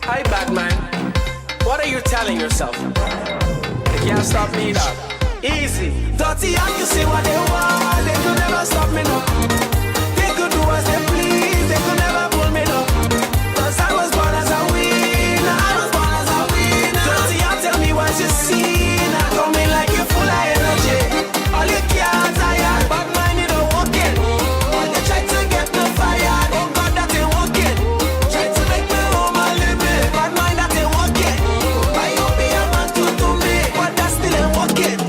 Hi, Batman. What are you telling yourself? They can't stop me now. Easy. Dirty, I can say what they want. They could never stop me now. They could do as they please. They could never pull me now. Cause I was born as a winner. I was born as a winner. Dirty, I tell me what you see. Now come in like you're full of energy. All you can't tired. Bad mind, you don't walk in. All they try to get me fired. Oh God, that ain't walking. Try to make me home a limit. Bad mind, that ain't walking. Why you be a man to me? But that still ain't walking.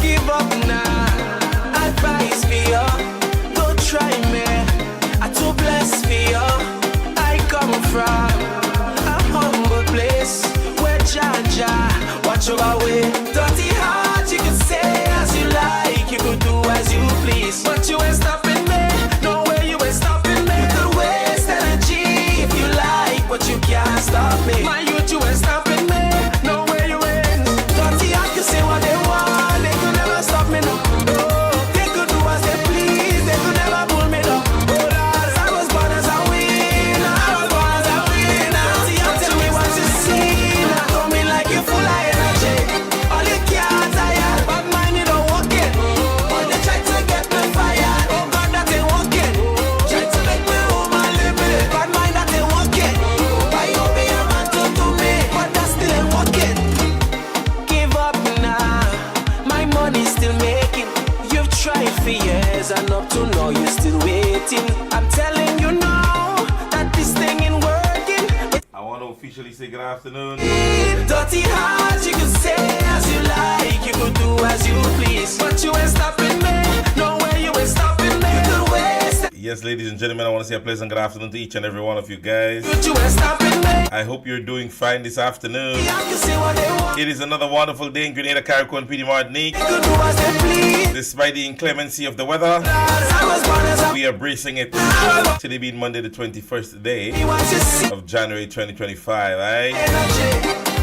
Give up now. Advice for you. Don't try me. I too blessed for you. I come from a humble place where Jaja watch over way. Dirty heart, you can say as you like, you could do as you please, but you ain't stopping me. No way, you ain't stopping me. You could waste energy if you like, but you can't stop me. My youth, you ain't stopping me. No way, you ain't. Dirty heart, you say what they want, they could never stop me. No, they could do as they please, they could never pull me. No, I was born as a winner. I was born as a winner. Dirty heart, tell me what you see. Now come in like you full of energy. All you can't tired. Bad mind, you don't walk it. All they try to get me fired. Oh God, that ain't walking. Try to make me home a limit. Bad mind, that ain't walking. Why you be a man to me? But that still ain't walking. Give up now. My money's still making. You've tried for years and up to now you're still waiting. I'm telling you now that this thing ain't working. I want to officially say good afternoon. Dirty heart, you can say as you like, you could do as you please, but you ain't stopping me. No way, you ain't stopping me. You could waste it, Yes, ladies and gentlemen, I want to say a pleasant good afternoon to each and every one of you guys. but you ain't stopping me. I hope you're doing fine this afternoon. I can say what they want. It is another wonderful day in Grenada, Carriacou, and PD Martinique. They could do as they please. Despite the inclemency of the weather, I was born as a we are bracing it. Today being Monday, the 21st day what you see. of January 2025, right? Energy.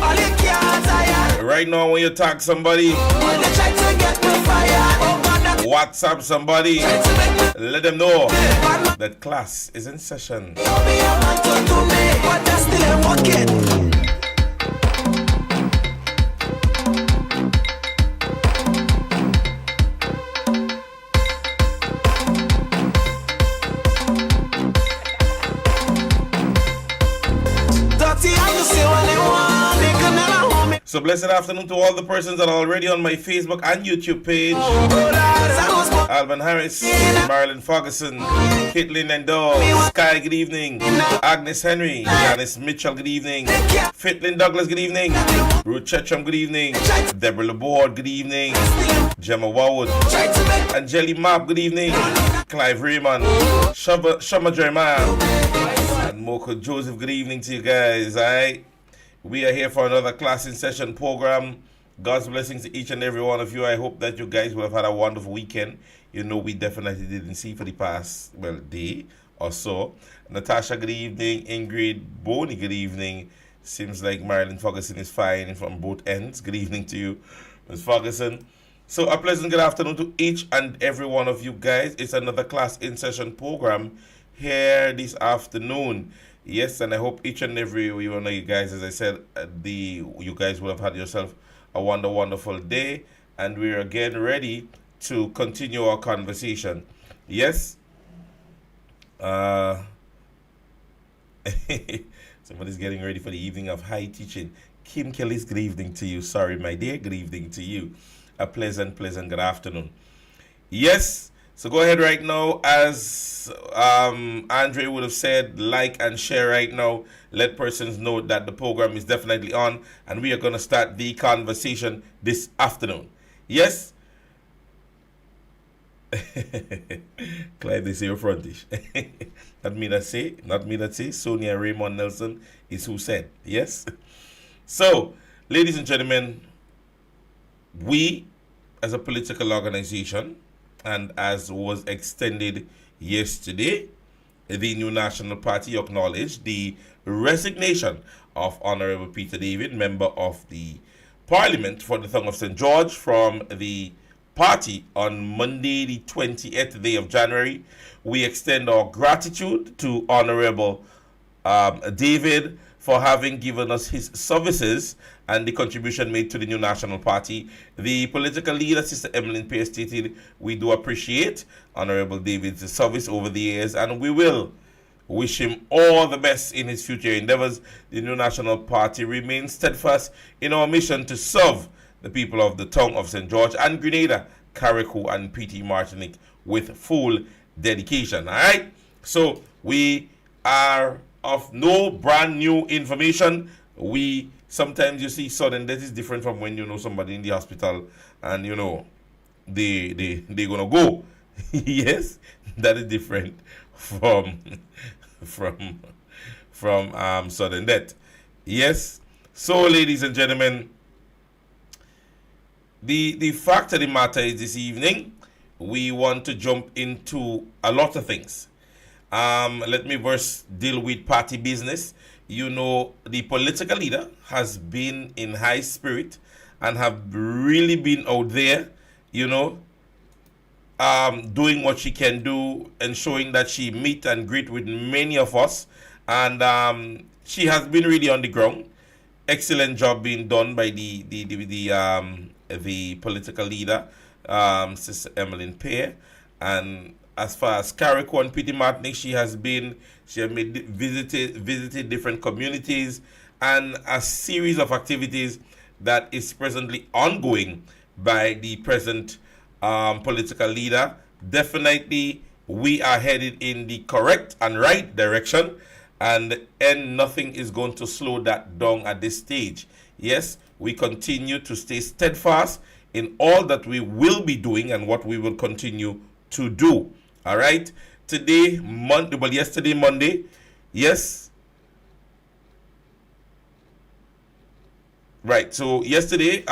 All you can't tired. Right now, when you talk somebody, All they try to get me fired. Oh God, that WhatsApp somebody, try to make me let them know bad man. that class is in session. You be a man to me, but that still ain't walking. Dirty, I can say what they want. They could never hold me. So blessed afternoon to all the persons that are already on my Facebook and YouTube page. Oh Lord, I was born. Alvin Harris, Marilyn Ferguson, Caitlin Endor, Sky, good evening. Agnes Henry, Janice Mitchell, good evening. Fitlin Douglas, good evening. Ruth Chetcham, good evening. Deborah Laborde, good evening. Gemma Warwood, Try to make Angeli Mapp, good evening. Clive Raymond, Shama Jeremiah, and Moko Joseph, good evening to you guys, alright? We are here for another class in session program. God's blessings to each and every one of you. I hope that you guys will have had a wonderful weekend. You know, we definitely didn't see for the past, well, day or so. Natasha, good evening. Ingrid Boney, good evening. Seems like Marilyn Ferguson is fine from both ends. Good evening to you, Ms. Ferguson. So a pleasant good afternoon to each and every one of you guys. It's another class in session program here this afternoon. Yes, and I hope each and every one of you guys, as I said, you guys will have had yourself a wonderful day, and we're again ready to continue our conversation. Yes. Somebody's getting ready for the evening of high teaching. Kim Kelly's good evening to you. Sorry, my dear, good evening to you. A pleasant good afternoon. Yes. So go ahead right now, as Andre would have said, like and share right now. Let persons know that the program is definitely on, and we are going to start the conversation this afternoon. Yes? Clive, they say your frontish. Not me that say. Sonia Raymond Nelson is who said. Yes? So, ladies and gentlemen, we, as a political organization, and as was extended yesterday, the New National Party acknowledged the resignation of Honorable Peter David, member of the Parliament for the Tongue of St. George, from the party on Monday, the 20th day of January. We extend our gratitude to Honorable David for having given us his services and the contribution made to the new national party. The political leader, Sister Emmeline Pierce, stated, "We do appreciate Honorable David's service over the years, and we will wish him all the best in his future endeavors. The new national party remains steadfast in our mission to serve the people of the town of St. George and Grenada, Carriacou, and PT Martinique with full dedication." All right? So we are of no brand new information. We sometimes you see sudden death is different from when you know somebody in the hospital and you know they're gonna go. Yes, that is different from sudden death. Yes. So ladies and gentlemen, the fact of the matter is this evening we want to jump into a lot of things. Let me first deal with party business. You know, the political leader has been in high spirit and have really been out there, you know, doing what she can do and showing that she meet and greet with many of us. And she has been really on the ground. Excellent job being done by the political leader, Sister Emmeline Pierce. And as far as Carriacou and PT Martinique, she has visited different communities and a series of activities that is presently ongoing by the present political leader. Definitely, we are headed in the correct and right direction, and nothing is going to slow that down at this stage. Yes, we continue to stay steadfast in all that we will be doing and what we will continue to do. All right. Today, yesterday, Monday. Yes. Right. So yesterday,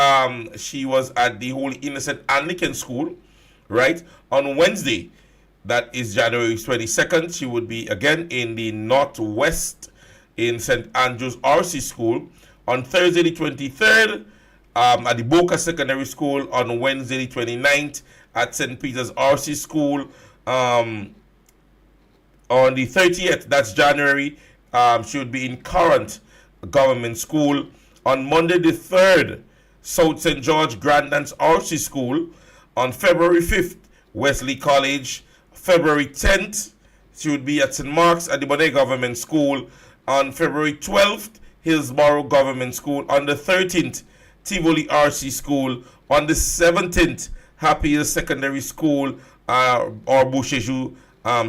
she was at the Holy Innocent Anglican School. Right. On Wednesday, that is January 22nd, she would be again in the Northwest in St. Andrew's RC School. On Thursday, the 23rd, at the Boca Secondary School. On Wednesday, the 29th, at St. Peter's RC School. On the 30th, that's January, she would be in Current Government School. On Monday the 3rd, South St. George Grandlands RC School. On February 5th, Wesley College. February 10th, she would be at St. Mark's at the Bonnet Government School. On February 12th, Hillsborough Government School. On the 13th, Tivoli RC School. On the 17th, Happy Hill Secondary School or Bouchejoux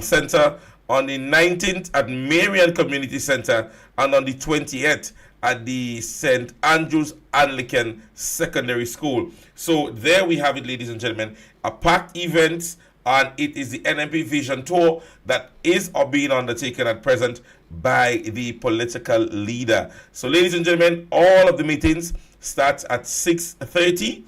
Center. On the 19th at Marian Community Center, and on the 28th at the St. Andrew's Anglican Secondary School. So there we have it, ladies and gentlemen, a packed event, and it is the NMP Vision Tour that is being undertaken at present by the political leader. So ladies and gentlemen, all of the meetings start at 6:30,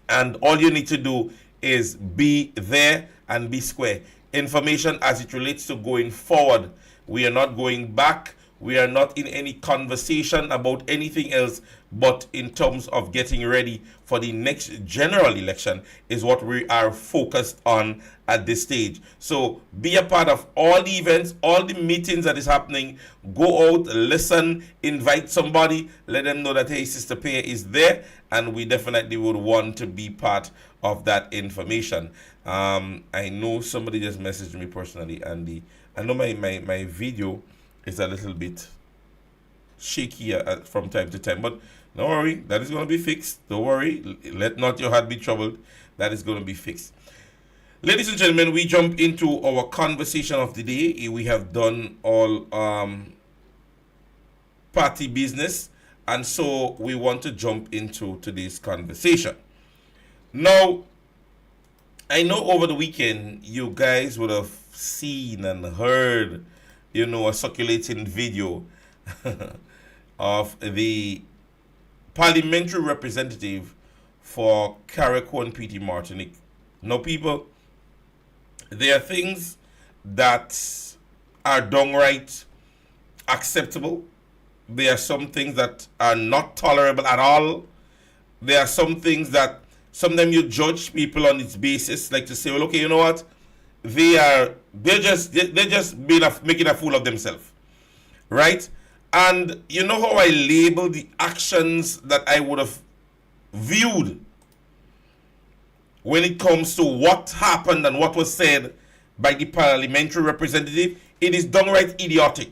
and all you need to do is be there and be square. Information as it relates to going forward. We are not going back. We are not in any conversation about anything else, but in terms of getting ready for the next general election is what we are focused on at this stage. So be a part of all the events, all the meetings that is happening. Go out, listen, invite somebody, let them know that, hey, Sister Pierre is there, and we definitely would want to be part of that information. I know somebody just messaged me personally, Andy. I know my video is a little bit shaky from time to time, but don't worry, that is going to be fixed. Don't worry, let not your heart be troubled. That is going to be fixed. Ladies and gentlemen, we jump into our conversation of the day. We have done all party business, and so we want to jump into today's conversation. Now, I know over the weekend you guys would have seen and heard, you know, a circulating video of the parliamentary representative for Carriacou and PT Martinique. Now, people, there are things that are downright acceptable. There are some things that are not tolerable at all. There are some things that sometimes you judge people on its basis, like to say, well, okay, you know what? They're just making a fool of themselves. right? And you know how I label the actions that I would have viewed when it comes to what happened and what was said by the parliamentary representative? It is downright idiotic.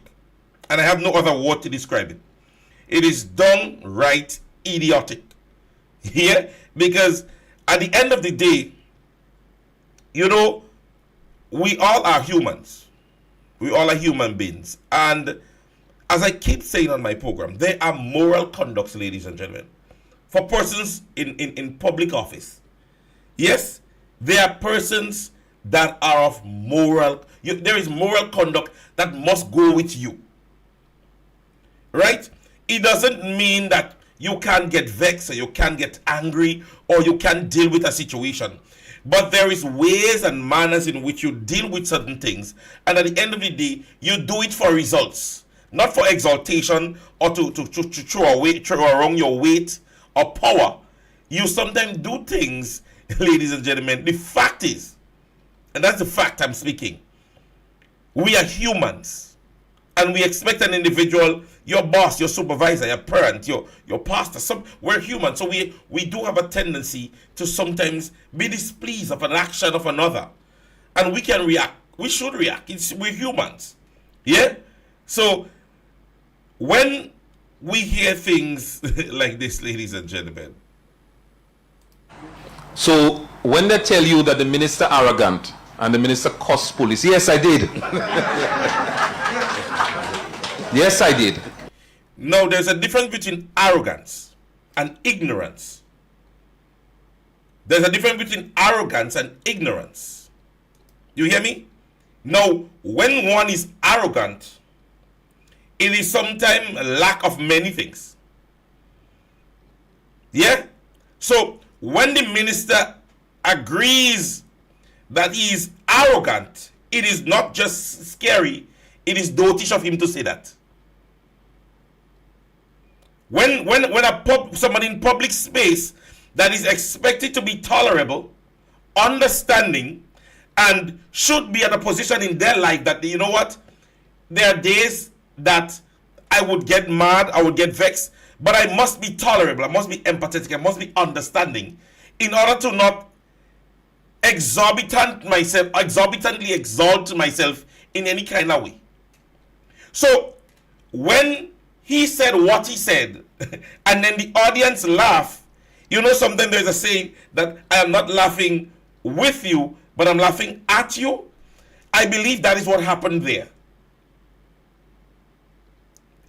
And I have no other word to describe it. It is downright idiotic. Yeah? Because at the end of the day, you know, we all are humans. We all are human beings. And as I keep saying on my program, there are moral conducts, ladies and gentlemen, for persons in public office. Yes, there are persons that are of moral, there is moral conduct that must go with you. Right? It doesn't mean that you can't get vexed or you can't get angry or you can't deal with a situation. But there is ways and manners in which you deal with certain things. And at the end of the day, you do it for results. Not for exaltation or to throw around your weight or power. You sometimes do things, ladies and gentlemen. The fact is, and that's the fact I'm speaking, we are humans. And we expect an individual, your boss, your supervisor, your parent, your pastor, we're human. So we do have a tendency to sometimes be displeased of an action of another. And we can react. We should react. We're humans. Yeah? So when we hear things like this, ladies and gentlemen. So when they tell you that the minister arrogant and the minister cost police, yes, I did. Yes, I did. No, there's a difference between arrogance and ignorance. There's a difference between arrogance and ignorance. You hear me? Now, when one is arrogant, it is sometimes a lack of many things. Yeah? So, when the minister agrees that he is arrogant, it is not just scary, it is dotish of him to say that. When somebody in public space that is expected to be tolerable, understanding, and should be at a position in their life that, you know what, there are days that I would get mad, I would get vexed, but I must be tolerable, I must be empathetic, I must be understanding in order to not exorbitantly exalt myself in any kind of way. So when he said what he said, and then the audience laugh, you know, sometimes there's a saying that I am not laughing with you, but I'm laughing at you. I believe that is what happened there.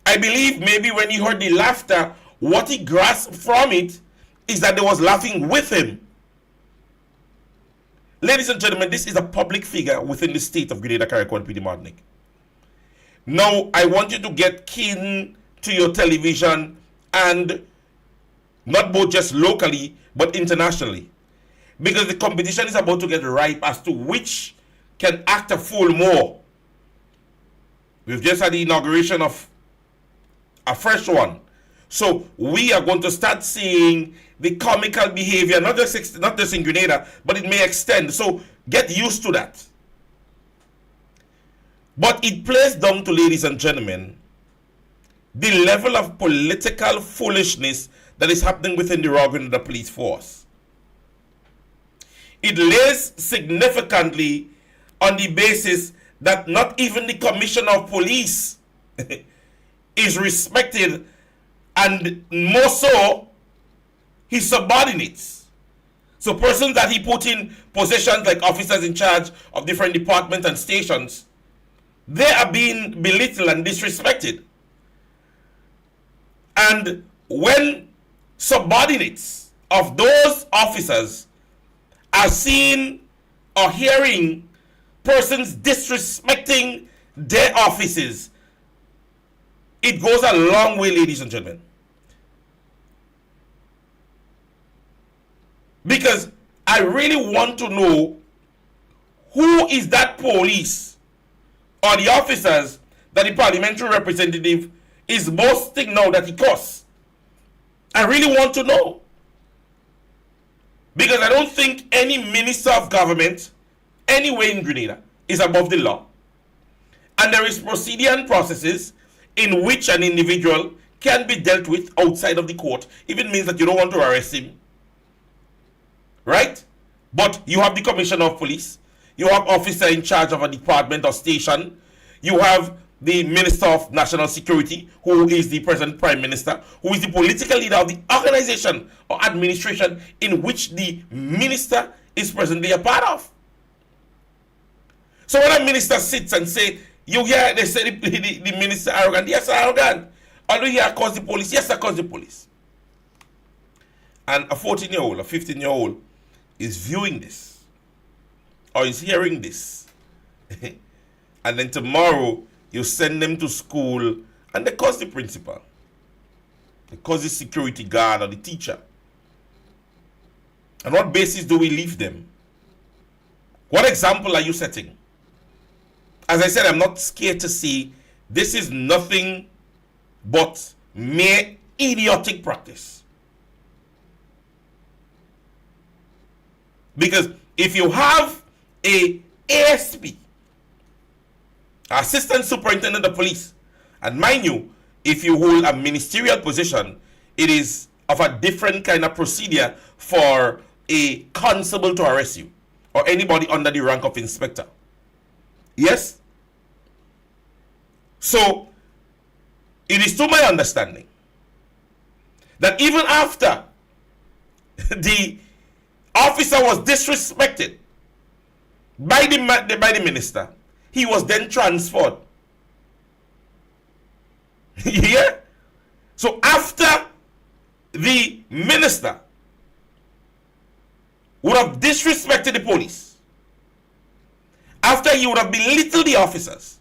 I believe maybe when he heard the laughter, what he grasped from it is that they was laughing with him. Ladies and gentlemen, this is a public figure within the state of Grenada, Carriacou, and PD Martinique. Now, I want you to get keen to your television, and not both just locally, but internationally. Because the competition is about to get ripe as to which can act a fool more. We've just had the inauguration of a fresh one. So we are going to start seeing the comical behavior, not just in Grenada, but it may extend. So get used to that. But it plays down to, ladies and gentlemen, the level of political foolishness that is happening within the Royal Grenada Police Force. It lays significantly on the basis that not even the Commissioner of Police is respected, and more so, his subordinates. So persons that he put in positions like officers in charge of different departments and stations, they are being belittled and disrespected. And when subordinates of those officers are seeing or hearing persons disrespecting their offices, it goes a long way, ladies and gentlemen. Because I really want to know who is that police or the officers that the parliamentary representative is boasting now that he costs. I really want to know. Because I don't think any minister of government anywhere in Grenada is above the law. And there is procedure and processes in which an individual can be dealt with outside of the court if it means that you don't want to arrest him. Right? But you have the commissioner of police, you have officer in charge of a department or station, you have the minister of national security, who is the present prime minister, who is the political leader of the organization or administration in which the minister is presently a part of. So when a minister sits and say, you hear they say the minister arrogant, yes, arrogant. Although he calls the police, yes, I call the police. And a 14-year-old, a 15-year-old is viewing this or is hearing this. And then tomorrow you send them to school and they cause the principal. They cause the security guard or the teacher. On what basis do we leave them? What example are you setting? As I said, I'm not scared to say this is nothing but mere idiotic practice. Because if you have a ASP, Assistant Superintendent of Police, and mind you, if you hold a ministerial position, it is of a different kind of procedure for a constable to arrest you or anybody under the rank of inspector. Yes? So, it is to my understanding that even after the officer was disrespected by the minister, he was then transferred. Yeah? So after the minister would have disrespected the police, after he would have belittled the officers,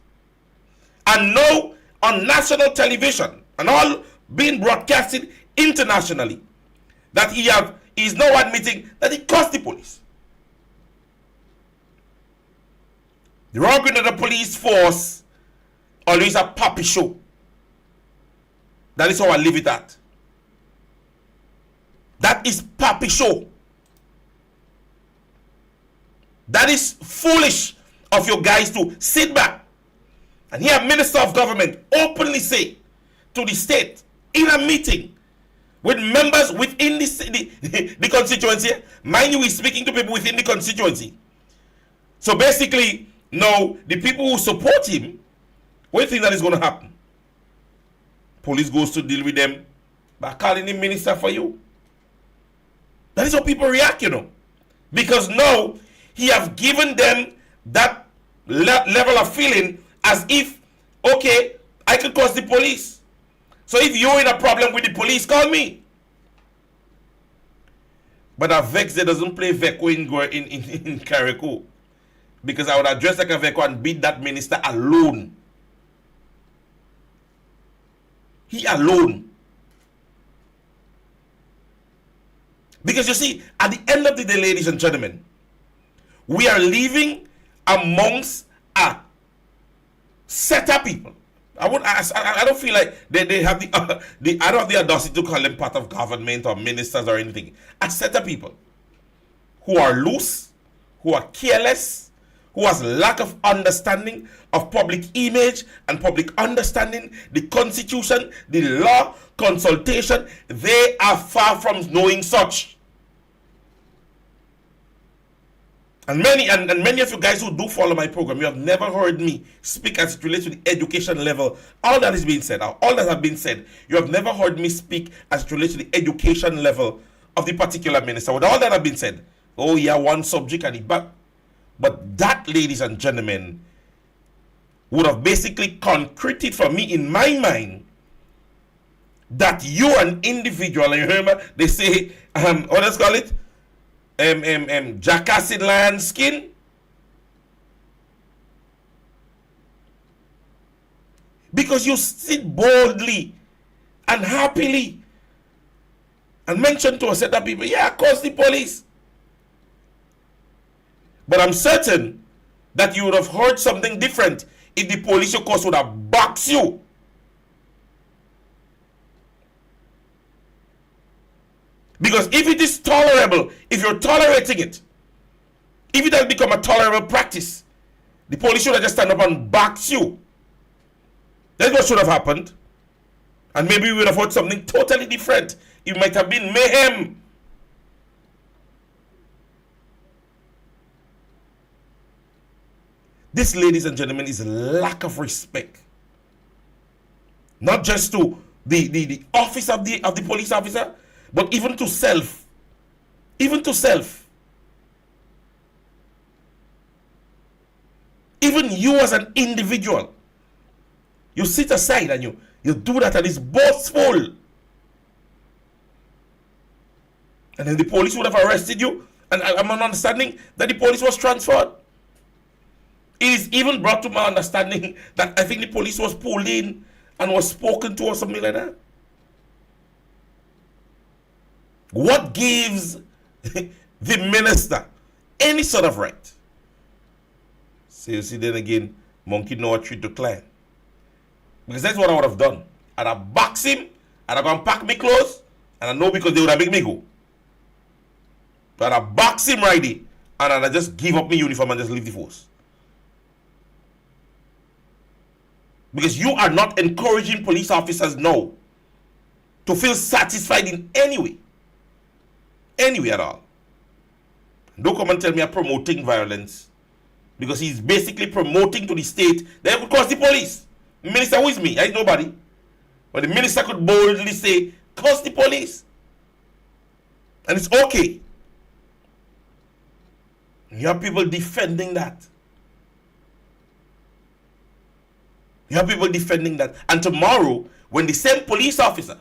and now on national television and all being broadcasted internationally, that he is now admitting that he caused the police. The argument of the police force always a puppy show. That is how I leave it at. That is puppy show. That is foolish of your guys to sit back and hear a minister of government openly say to the state in a meeting with members within the constituency. Mind you, he's speaking to people within the constituency. So basically, now the people who support him, what do you think that is going to happen? Police goes to deal with them by calling him minister for you. That is how people react, you know. Because now he have given them that level of feeling as if, okay, I could cause the police. So if you're in a problem with the police, call me. But a vex that doesn't play Veko in Carrico. Because I would address like a Veko and beat that minister alone. He alone. Because you see, at the end of the day, ladies and gentlemen, we are living amongst a set of people. I don't feel like they have I don't have the audacity to call them part of government or ministers or anything. A set of people who are loose, who are careless, who has lack of understanding of public image and public understanding, the constitution, the law, consultation. They are far from knowing such. And many of you guys who do follow my program, you have never heard me speak as it relates to the education level. All that is being said, all that have been said, you have never heard me speak as it relates to the education level of the particular minister. With all that have been said, oh yeah, one subject and but that, ladies and gentlemen, would have basically concreted for me in my mind that you're an individual. And you remember they say, what let's call it? Jackass in lion skin. Because you sit boldly and happily and mention to a set of people, yeah, of course the police. But I'm certain that you would have heard something different if the police, of course, would have boxed you. Because if it is tolerable, if you're tolerating it, if it has become a tolerable practice, the police should have just stand up and box you. That's what should have happened. And maybe we would have heard something totally different. It might have been mayhem. This, ladies and gentlemen, is a lack of respect. Not just to the office of the police officer, but even to self. Even to self. Even you as an individual. You sit aside and you do that, and it's boastful. And then the police would have arrested you, and I'm understanding that the police was transferred. It is even brought to my understanding that I think the police was pulled in and was spoken to or something like that. What gives the minister any sort of right? So you see, then again, monkey know a tree to climb. Because that's what I would have done. I'd have boxed him, I'd have gone pack me clothes, and I know because they would have made me go. So I'd have boxed him right there, and I'd have just give up my uniform and just leave the force. Because you are not encouraging police officers now to feel satisfied in any way. Any way at all. Don't come and tell me I'm promoting violence. Because he's basically promoting to the state that it could cause the police. The minister, who is me? I ain't nobody. But the minister could boldly say, cause the police. And it's okay. You have people defending that. You have people defending that. And tomorrow, when the same police officer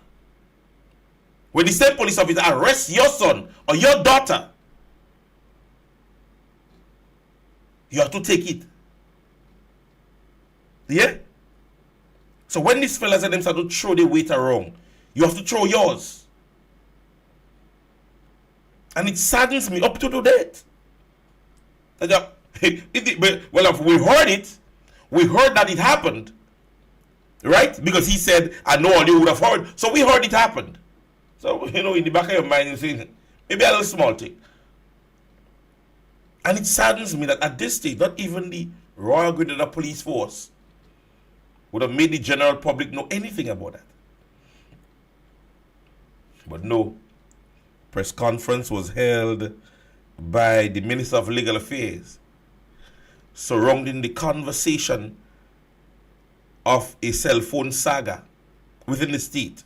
arrests your son or your daughter, you have to take it. Yeah? So when these fellas and them start to throw their weight around, you have to throw yours. And it saddens me up to date. Well, if we heard it, we heard that it happened. Right? Because he said, I know all you would have heard. So we heard it happened. So, in the back of your mind, you're saying, maybe a little small thing. And it saddens me that at this stage, not even the Royal Grenada Police Force would have made the general public know anything about that. But no, press conference was held by the Minister of Legal Affairs surrounding the conversation of a cell phone saga within the state.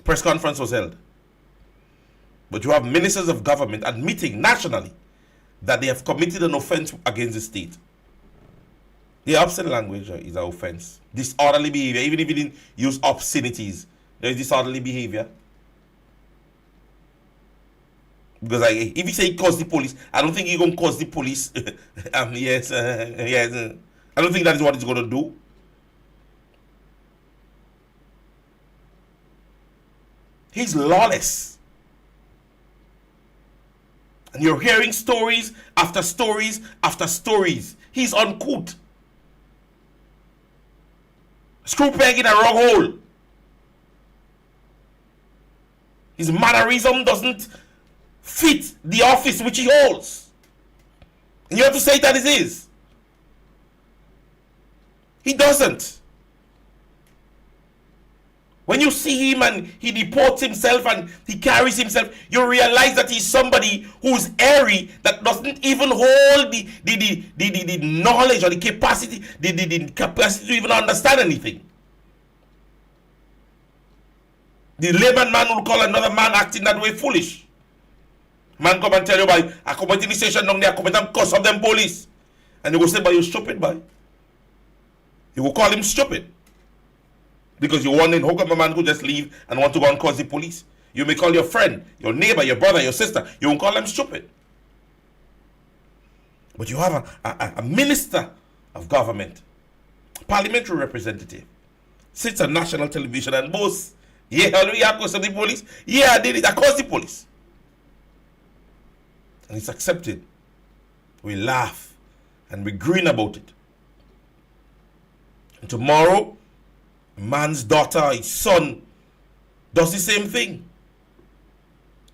Press conference was held. But you have ministers of government admitting nationally that they have committed an offense against the state. The obscene language is an offense. Disorderly behavior, even if you didn't use obscenities, there is disorderly behavior. Because if you say cause the police, I don't think you're going to cause the police. Yes. I don't think that is what it's going to do. He's lawless. And you're hearing stories after stories after stories. He's uncouth. Screw peg in a wrong hole. His mannerism doesn't fit the office which he holds. And you have to say that it is. He doesn't. When you see him and he deports himself and he carries himself, you realize that he's somebody who's airy, that doesn't even hold the knowledge or the capacity, the capacity to even understand anything. The layman man will call another man acting that way foolish. Man come and tell you, boy, I come to the station down there, I come and cuss of them police. And you will say, boy, you're stupid, boy. You will call him stupid. Because you're wondering how come a man could just leave and want to go and cause the police. You may call your friend, your neighbor, your brother, your sister. You won't call them stupid. But you have a minister of government, parliamentary representative, sits on national television and boasts, yeah, I caused the police. Yeah, I did it. I caused the police. And it's accepted. We laugh and we grin about it. And tomorrow, a man's daughter, his son, does the same thing.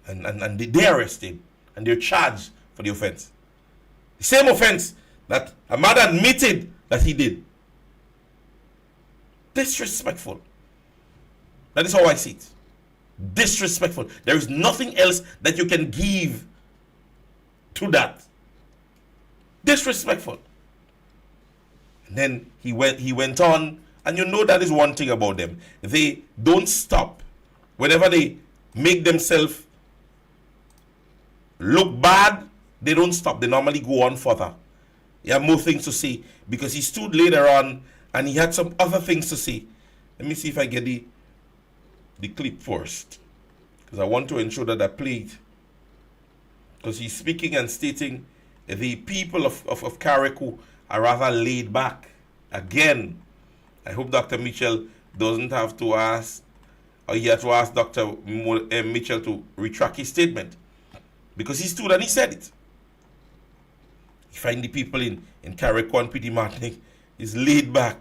And they arrest him. And they're charged for the offense. The same offense that a man admitted that he did. Disrespectful. That is how I see it. Disrespectful. There is nothing else that you can give to that. Disrespectful. And then he went on, and you know that is one thing about them. They don't stop. Whenever they make themselves look bad, they don't stop. They normally go on further. He had more things to say, because he stood later on and he had some other things to say. Let me see if I get the clip first, because I want to ensure that I play it. Because he's speaking and stating the people of Carriacou are rather laid back. Again, I hope Dr. Mitchell doesn't have to ask, or he had to ask Dr. Mitchell to retract his statement, because he stood and he said it. You find the people in Carriacou and Petit Martinique is laid back.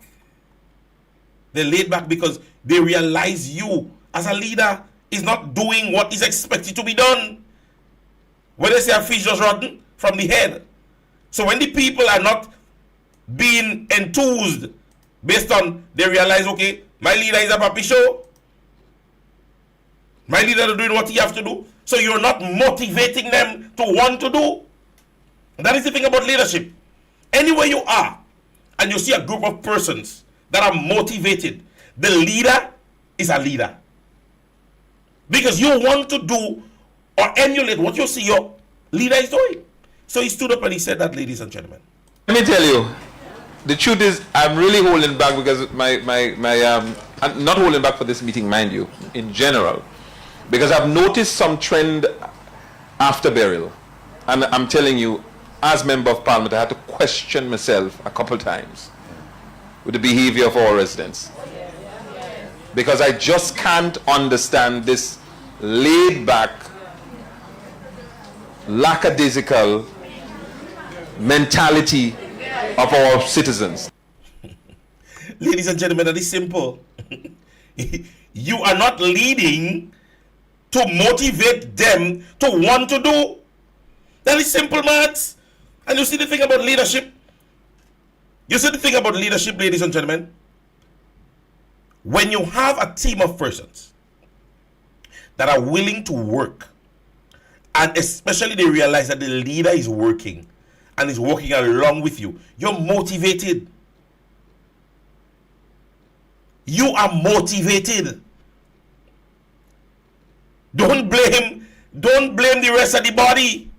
They're laid back because they realize you as a leader is not doing what is expected to be done. When they say a fish just rotten from the head. So when the people are not being enthused based on, they realize, okay, my leader is a puppy show. My leader is doing what he has to do. So you're not motivating them to want to do. That is the thing about leadership. Anywhere you are and you see a group of persons that are motivated, the leader is a leader. Because you want to do or emulate what you see your leader is doing. So he stood up and he said that, ladies and gentlemen. Let me tell you, the truth is, I'm really holding back because I'm not holding back for this meeting, mind you, in general, because I've noticed some trend after burial. And I'm telling you, as Member of Parliament, I had to question myself a couple times with the behavior of our residents. Because I just can't understand this laid back, lackadaisical mentality of our citizens. Ladies and gentlemen, that is simple. You are not leading to motivate them to want to do. That is simple, maths. And you see the thing about leadership? You see the thing about leadership, ladies and gentlemen? When you have a team of persons that are willing to work, and especially they realize that the leader is working and is working along with you, you're motivated. You are motivated. Don't blame the rest of the body.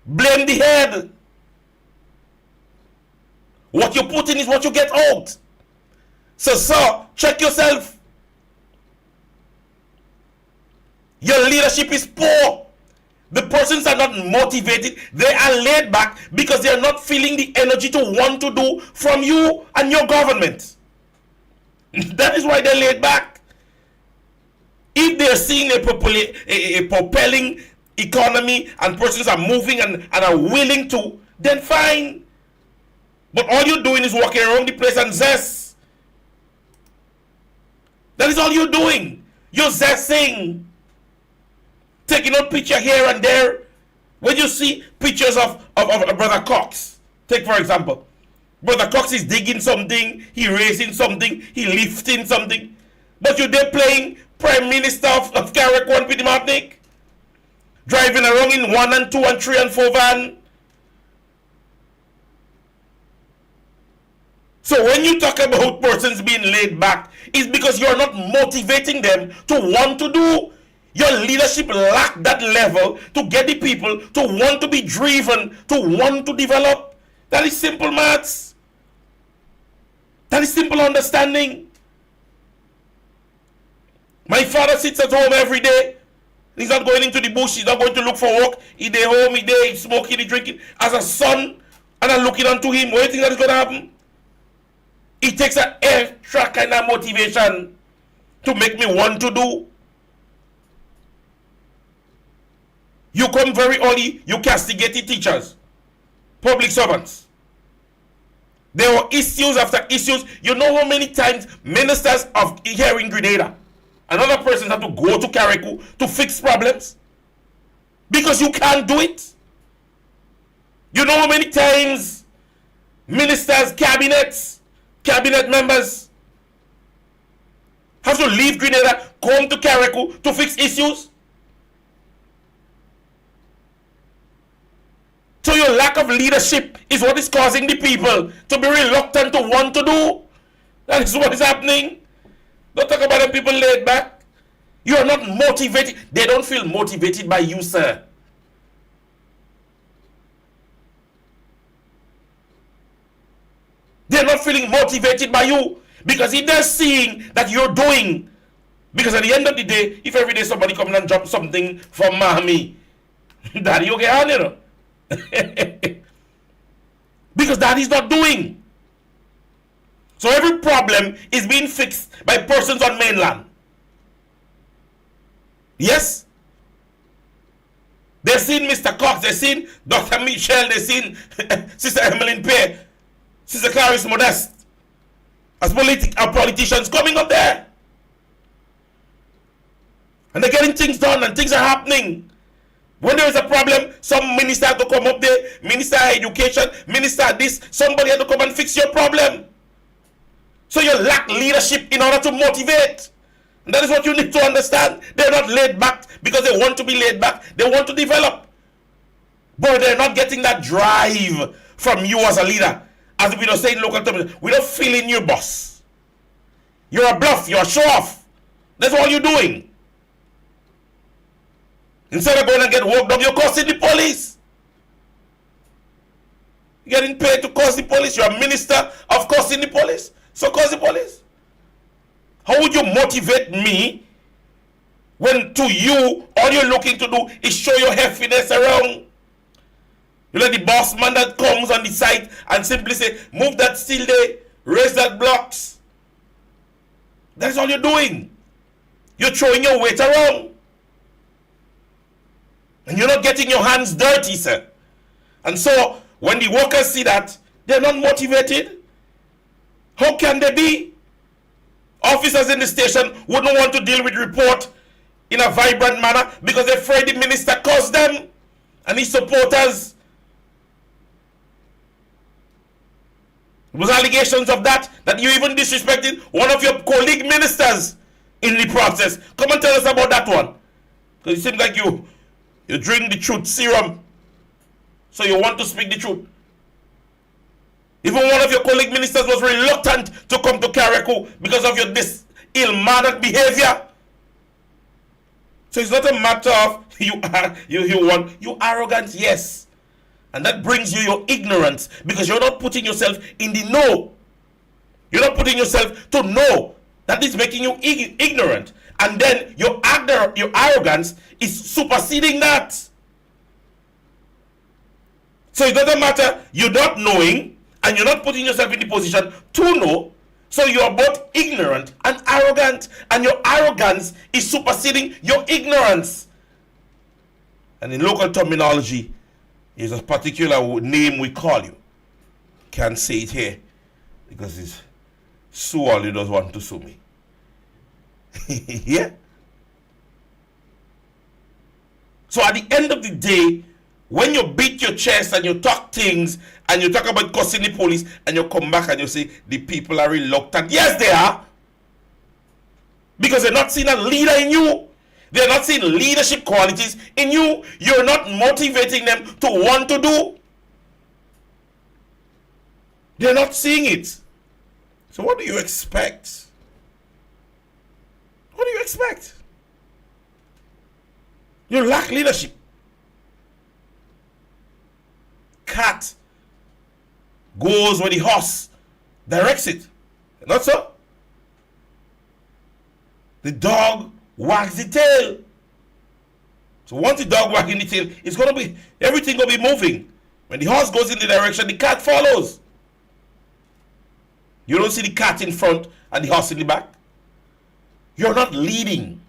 Blame the head. What you put in is what you get out. So, sir, check yourself. Your leadership is poor. The persons are not motivated. They are laid back because they are not feeling the energy to want to do from you and your government. That is why they're laid back. If they're seeing a propelling economy and persons are moving and are willing to, then fine. But all you're doing is walking around the place and zest. That is all you're doing. You're zesting. Taking out picture here and there. When you see pictures of Brother Cox, take for example, Brother Cox is digging something, he raising something, he lifting something. But you're there playing Prime Minister of Carriacou and Petit Martinique, driving around in 1 and 2 and 3 and 4 van. So when you talk about persons being laid back, it's because you're not motivating them to want to do. Your leadership lack that level to get the people to want to be driven, to want to develop. That is simple maths. That is simple understanding. My father sits at home every day. He's not going into the bush. He's not going to look for work. He's there home, he's there, he's smoking, he's drinking. As a son, and I'm looking onto him. What do you think that is going to happen? It takes an extra kind of motivation to make me want to do. You come very early, you castigate the teachers, public servants. There were issues after issues. You know how many times ministers of here in Grenada and other persons have to go to Carriacou to fix problems? Because you can't do it. You know how many times ministers, cabinet members have to leave Grenada, come to Carriacou to fix issues? So your lack of leadership is what is causing the people to be reluctant to want to do. That is what is happening. Don't talk about the people laid back. You are not motivated. They don't feel motivated by you, sir. They're not feeling motivated by you. Because if they're seeing that you're doing, because at the end of the day, if every day somebody comes and drops something from mommy, daddy, you get on, you know. Because daddy's not doing. So every problem is being fixed by persons on mainland. Yes? They've seen Mr. Cox, they've seen Dr. Michelle, they've seen Sister Emmeline Pay, Sister Clarice Modeste, as politicians coming up there. And they're getting things done and things are happening. When there is a problem, some minister has to come up there, minister of education, minister of this, somebody has to come and fix your problem. So you lack leadership in order to motivate. And that is what you need to understand. They're not laid back because they want to be laid back. They want to develop. But they're not getting that drive from you as a leader. As we don't say in local terms, we don't feel in you, boss. You're a bluff, you're a show off. That's all you're doing. Instead of going and get worked up, you're costing the police. You're getting paid to cost the police. You're a minister of costing the police. So cost the police. How would you motivate me when to you all you're looking to do is show your heftiness around? You let the boss man that comes on the site and simply say, move that steel there, raise that blocks. That's all you're doing. You're throwing your weight around. And you're not getting your hands dirty, sir. And so, when the workers see that, they're not motivated. How can they be? Officers in the station wouldn't want to deal with report in a vibrant manner because they're afraid the minister caused them and his supporters. It was allegations of that you even disrespected one of your colleague ministers in the process. Come and tell us about that one. Because it seems like you drink the truth serum. So you want to speak the truth. Even one of your colleague ministers was reluctant to come to Carriacou because of your this ill-mannered behavior. So it's not a matter of you arrogant, yes. And that brings you your ignorance because you're not putting yourself in the know. You're not putting yourself to know. That is making you ignorant. And then your arrogance is superseding that. So it doesn't matter, you're not knowing and you're not putting yourself in the position to know. So you're both ignorant and arrogant. And your arrogance is superseding your ignorance. And in local terminology, there's a particular name we call you. Can't say it here because it's Sue only does want to sue me. Yeah? So at the end of the day, when you beat your chest and you talk things and you talk about cussing the police and you come back and you say the people are reluctant. Yes, they are. Because they're not seeing a leader in you. They're not seeing leadership qualities in you. You're not motivating them to want to do. They're not seeing it. So what do you expect? What do you expect? You lack leadership. Cat goes where the horse directs it. Not so. The dog wags the tail. So once the dog wagging the tail, it's gonna be everything gonna be moving. When the horse goes in the direction, the cat follows. You don't see the cat in front and the horse in the back. You're not leading.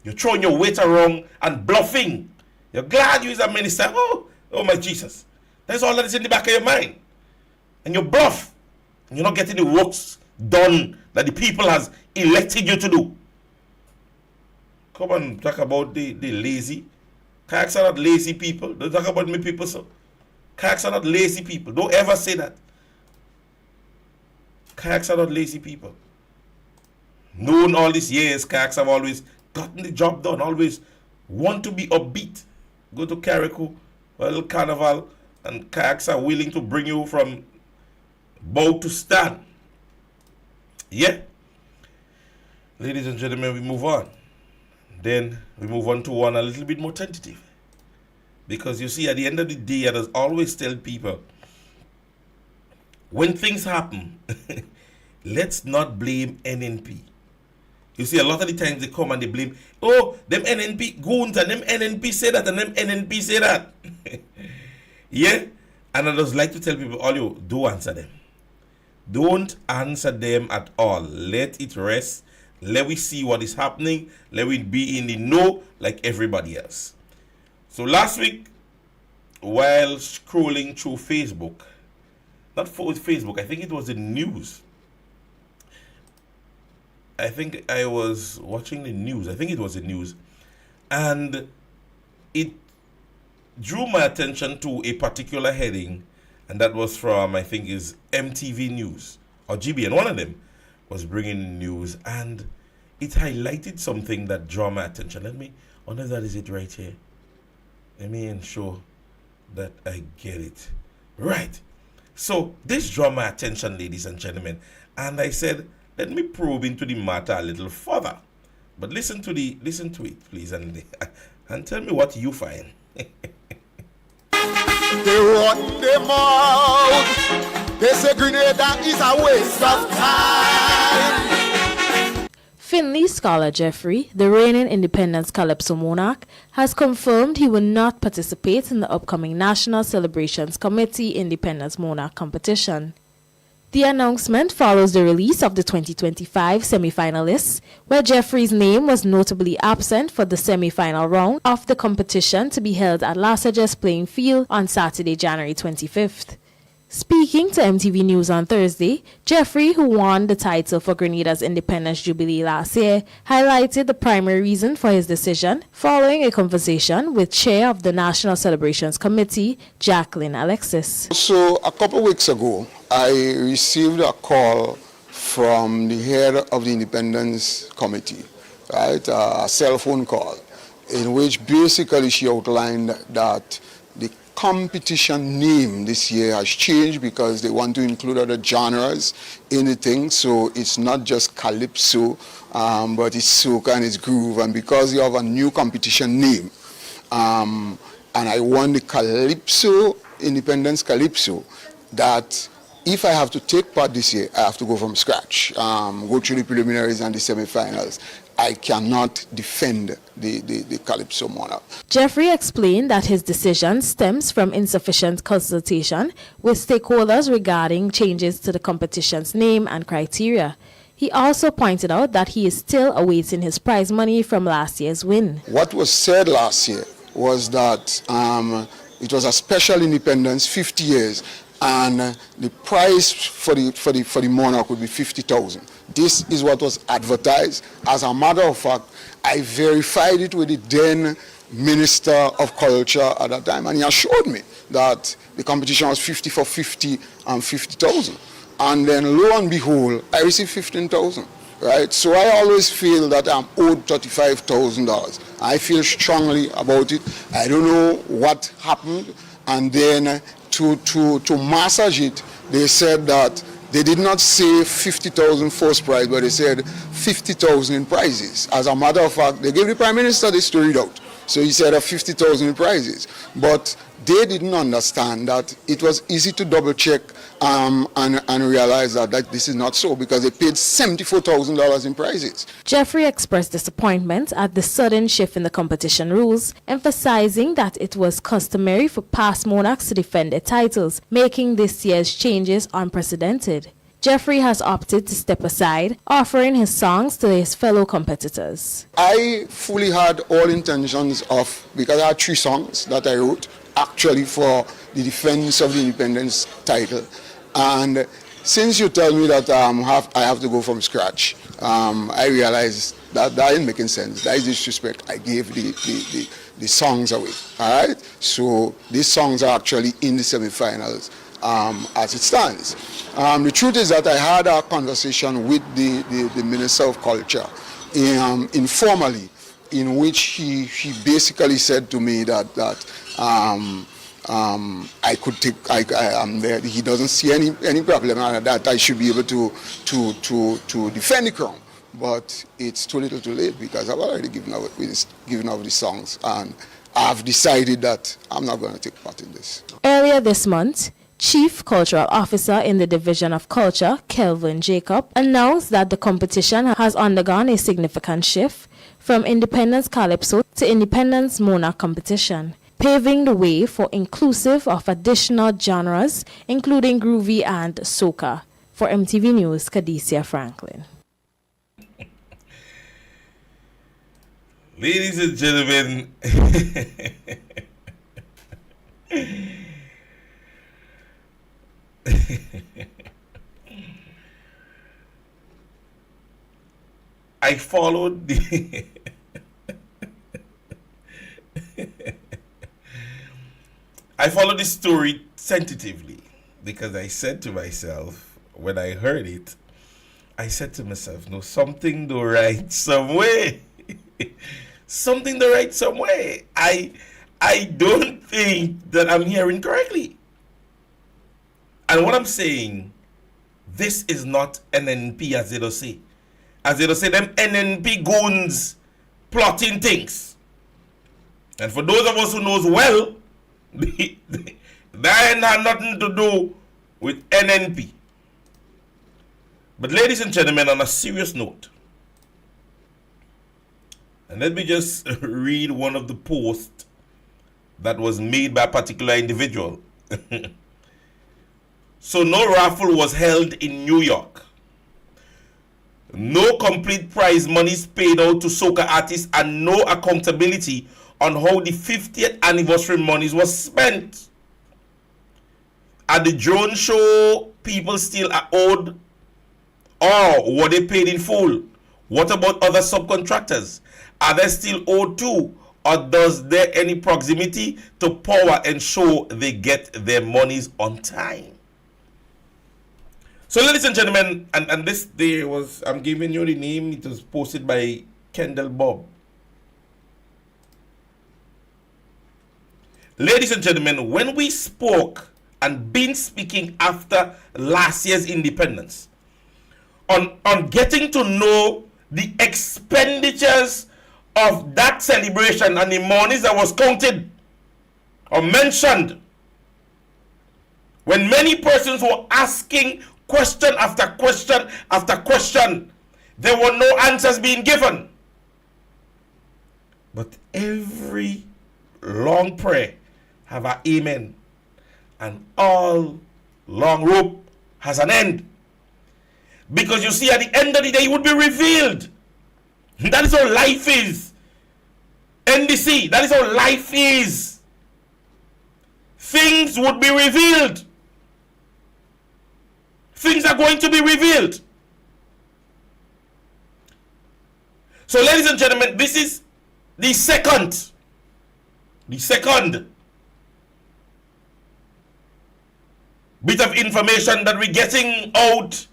You're throwing your weight around and bluffing. You're glad you're a minister. Oh my Jesus. That's all that is in the back of your mind. And you bluff. And you're not getting the works done that the people has elected you to do. Come on, talk about the lazy. Kayaks are not lazy people. Don't talk about me people, so. Kayaks are not lazy people. Don't ever say that. Kayaks are not lazy people. known all these years, Kayaks have always gotten the job done, always want to be upbeat. Go to Carriacou, a little carnival, and Kayaks are willing to bring you from bow to stand. Yeah. Ladies and gentlemen, we move on. Then we move on to one a little bit more tentative. Because you see, at the end of the day, I just always tell people, when things happen, let's not blame NNP. You see, a lot of the times they come and they blame, oh, them NNP goons and them NNP say that and them NNP say that. Yeah? And I just like to tell people, all you, don't answer them. Don't answer them at all. Let it rest. Let we see what is happening. Let we be in the know like everybody else. So last week, while scrolling through Facebook, not for Facebook, I think it was the news. I think I was watching the news. I think it was the news. And it drew my attention to a particular heading, and that was from, I think, is MTV News or GBN. One of them was bringing news, and it highlighted something that drew my attention. Let me, I wonder if that is it right here. Let me ensure that I get it right. So this drew my attention, ladies and gentlemen, and I said, let me probe into the matter a little further. But listen to it, please, and tell me what you find. They run them out. They say Grenada is a waste of time. Finley scholar Jeffrey, the reigning Independence Calypso monarch, has confirmed he will not participate in the upcoming National Celebrations Committee Independence Monarch competition. The announcement follows the release of the 2025 semi-finalists, where Jeffrey's name was notably absent for the semi-final round of the competition to be held at Lasages Playing Field on Saturday, January 25th. Speaking to MTV News on Thursday, Jeffrey, who won the title for Grenada's Independence Jubilee last year, highlighted the primary reason for his decision following a conversation with Chair of the National Celebrations Committee, Jacqueline Alexis. So a couple of weeks ago, I received a call from the head of the Independence Committee, right? A cell phone call, in which basically she outlined that the competition name this year has changed because they want to include other genres in the thing. So it's not just Calypso, but it's soca and it's groove. And because you have a new competition name, and I won the Calypso, Independence Calypso, that if I have to take part this year, I have to go from scratch, go through the preliminaries and the semi-finals. I cannot defend the Calypso monarch. Jeffrey explained that his decision stems from insufficient consultation with stakeholders regarding changes to the competition's name and criteria. He also pointed out that he is still awaiting his prize money from last year's win. What was said last year was that it was a special independence, 50 years, and the prize for the monarch would be 50,000. This is what was advertised. As a matter of fact, I verified it with the then Minister of Culture at that time, and he assured me that the competition was 50 for 50 and 50,000. And then lo and behold, I received 15,000. Right? So I always feel that I'm owed $35,000. I feel strongly about it. I don't know what happened, and then to massage it, they said that they did not say 50,000 first prize, but they said 50,000 in prizes. As a matter of fact, they gave the Prime Minister this to read out. So he said 50,000 in prizes. But they didn't understand that it was easy to double check and realize that this is not so, because they paid $74,000 in prizes. Jeffrey expressed disappointment at the sudden shift in the competition rules, emphasizing that it was customary for past monarchs to defend their titles, making this year's changes unprecedented. Jeffrey has opted to step aside, offering his songs to his fellow competitors. I fully had all intentions of, because I had 3 songs that I wrote, actually for the defense of the independence title. And since you tell me that I have to go from scratch, I realized that ain't making sense. That is disrespect. I gave the songs away. All right? So these songs are actually in the semifinals. as it stands. The truth is that I had a conversation with the Minister of Culture informally, in which he basically said to me that I could take, there, he doesn't see any problem, and that I should be able to defend the crown. But it's too little too late, because I've already given out the songs, and I've decided that I'm not going to take part in this. Earlier this month, Chief Cultural Officer in the Division of Culture, Kelvin Jacob, announced that the competition has undergone a significant shift from Independence Calypso to Independence Monarch competition, paving the way for inclusive of additional genres, including groovy and soca. For MTV News, Kadisia Franklin. Ladies and gentlemen, I followed the I followed the story tentatively, because I said to myself, when I heard it, I said to myself, no, something to right some way. Something to right some way. I don't think that I'm hearing correctly. And what I'm saying, this is not NNP, as they don't say. As they don't say, them NNP goons plotting things. And for those of us who knows well, that ain't had nothing to do with NNP. But ladies and gentlemen, on a serious note, and let me just read one of the posts that was made by a particular individual. So no raffle was held in New York. No complete prize monies paid out to soca artists, and no accountability on how the 50th anniversary monies was spent. At the drone show, people still are owed, or were they paid in full? What about other subcontractors? Are they still owed too? Or does there any proximity to power ensure they get their monies on time? So ladies and gentlemen, and this day was, I'm giving you the name, it was posted by Kendall Bob. Ladies and gentlemen, when we spoke and been speaking after last year's independence, on getting to know the expenditures of that celebration and the monies that was counted or mentioned, when many persons were asking question after question after question, there were no answers being given. But every long prayer have an amen, and all long rope has an end. Because you see, at the end of the day, it would be revealed. That is how life is. NDC, that is how life is. Things would be revealed. Things are going to be revealed. So, ladies and gentlemen, this is the second bit of information that we're getting out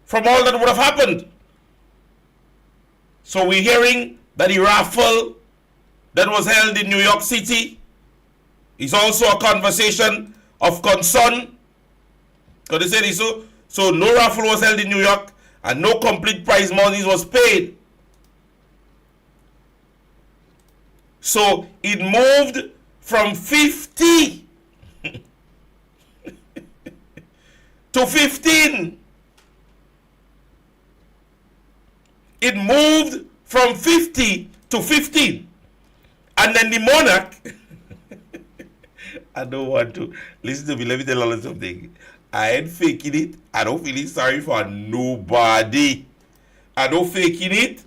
from all that would have happened. So we're hearing that the raffle that was held in New York City is also a conversation of concern. Because they said so. So no raffle was held in New York, and no complete prize money was paid. So it moved from 50 to 15. It moved from 50 to 15. And then the monarch, I don't want to, listen to me, let me tell you something. I ain't faking it. I don't feel sorry for nobody. I don't faking it.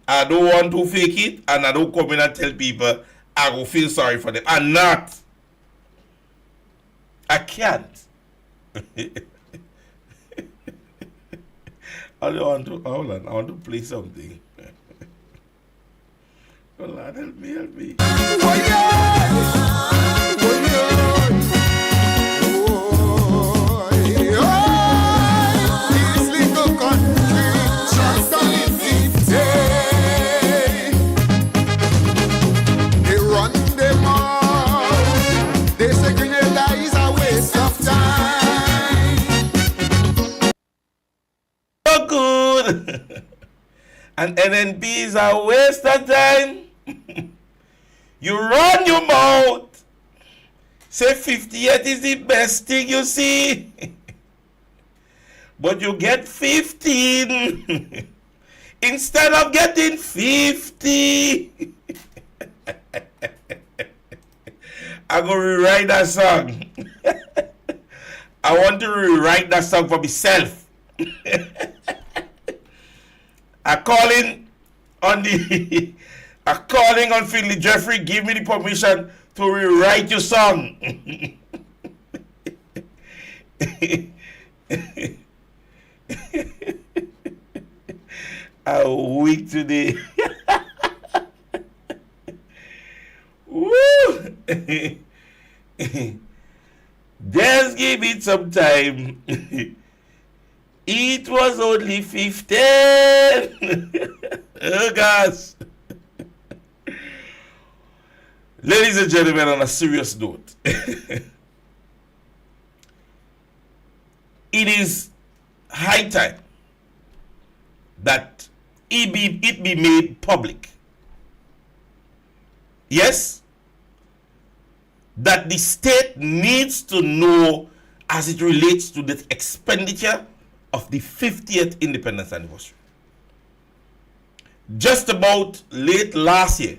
I don't want to fake it. And I don't come in and tell people I will feel sorry for them. I'm not. I can't. I want to play something. Hold on, help me. good. And NNP is a waste of time. You run your mouth. Say 58 is the best thing you see. But you get 15 instead of getting 50. I'm going to rewrite that song. I want to rewrite that song for myself. I'm calling on Finley Jeffrey, give me the permission to rewrite your song. I'm weak today. Woo! Just give it some time. It was only 15. Oh gosh. Ladies and gentlemen, on a serious note, it is high time that it be made public. Yes, that the state needs to know as it relates to the expenditure of the 50th independence anniversary. Just about late last year,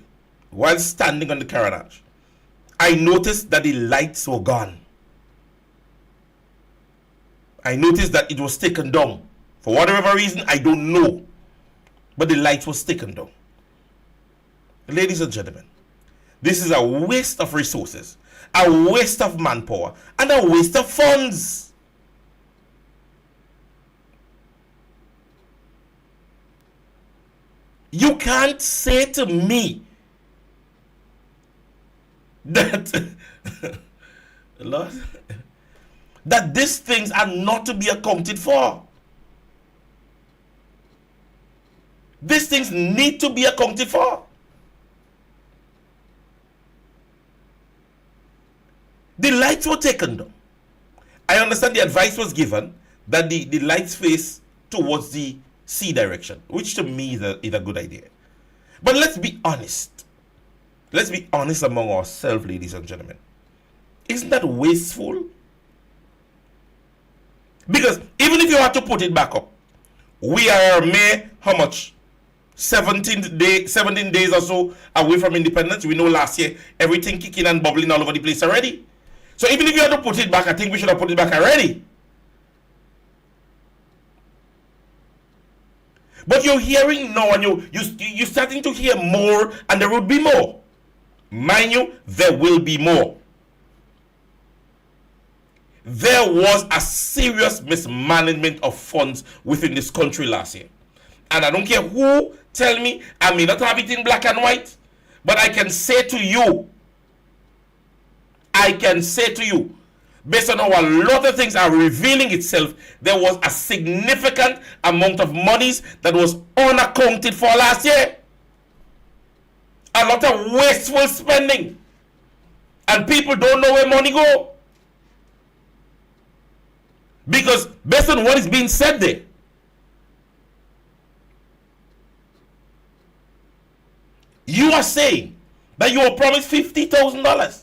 while standing on the carriage, I noticed that the lights were gone. I noticed that it was taken down. For whatever reason, I don't know. But the light was taken down. Ladies and gentlemen, this is a waste of resources, a waste of manpower, and a waste of funds. You can't say to me that, Lord, that these things are not to be accounted for. These things need to be accounted for. The lights were taken down. I understand the advice was given that the lights face towards the sea direction, which to me is a good idea. But let's be honest. Let's be honest among ourselves, ladies and gentlemen. Isn't that wasteful? Because even if you had to put it back up, we are mere, how much? 17 days or so away from independence. We know last year everything kicking and bubbling all over the place already. So even if you had to put it back, I think we should have put it back already. But you're hearing now, and you're starting to hear more, and there will be more. Mind you, there will be more. There was a serious mismanagement of funds within this country last year. And I don't care who tell me, I may not have it in black and white, but I can say to you, based on how a lot of things are revealing itself, there was a significant amount of monies that was unaccounted for last year. A lot of wasteful spending. And people don't know where money go. Because based on what is being said there, you are saying that you were promised $50,000.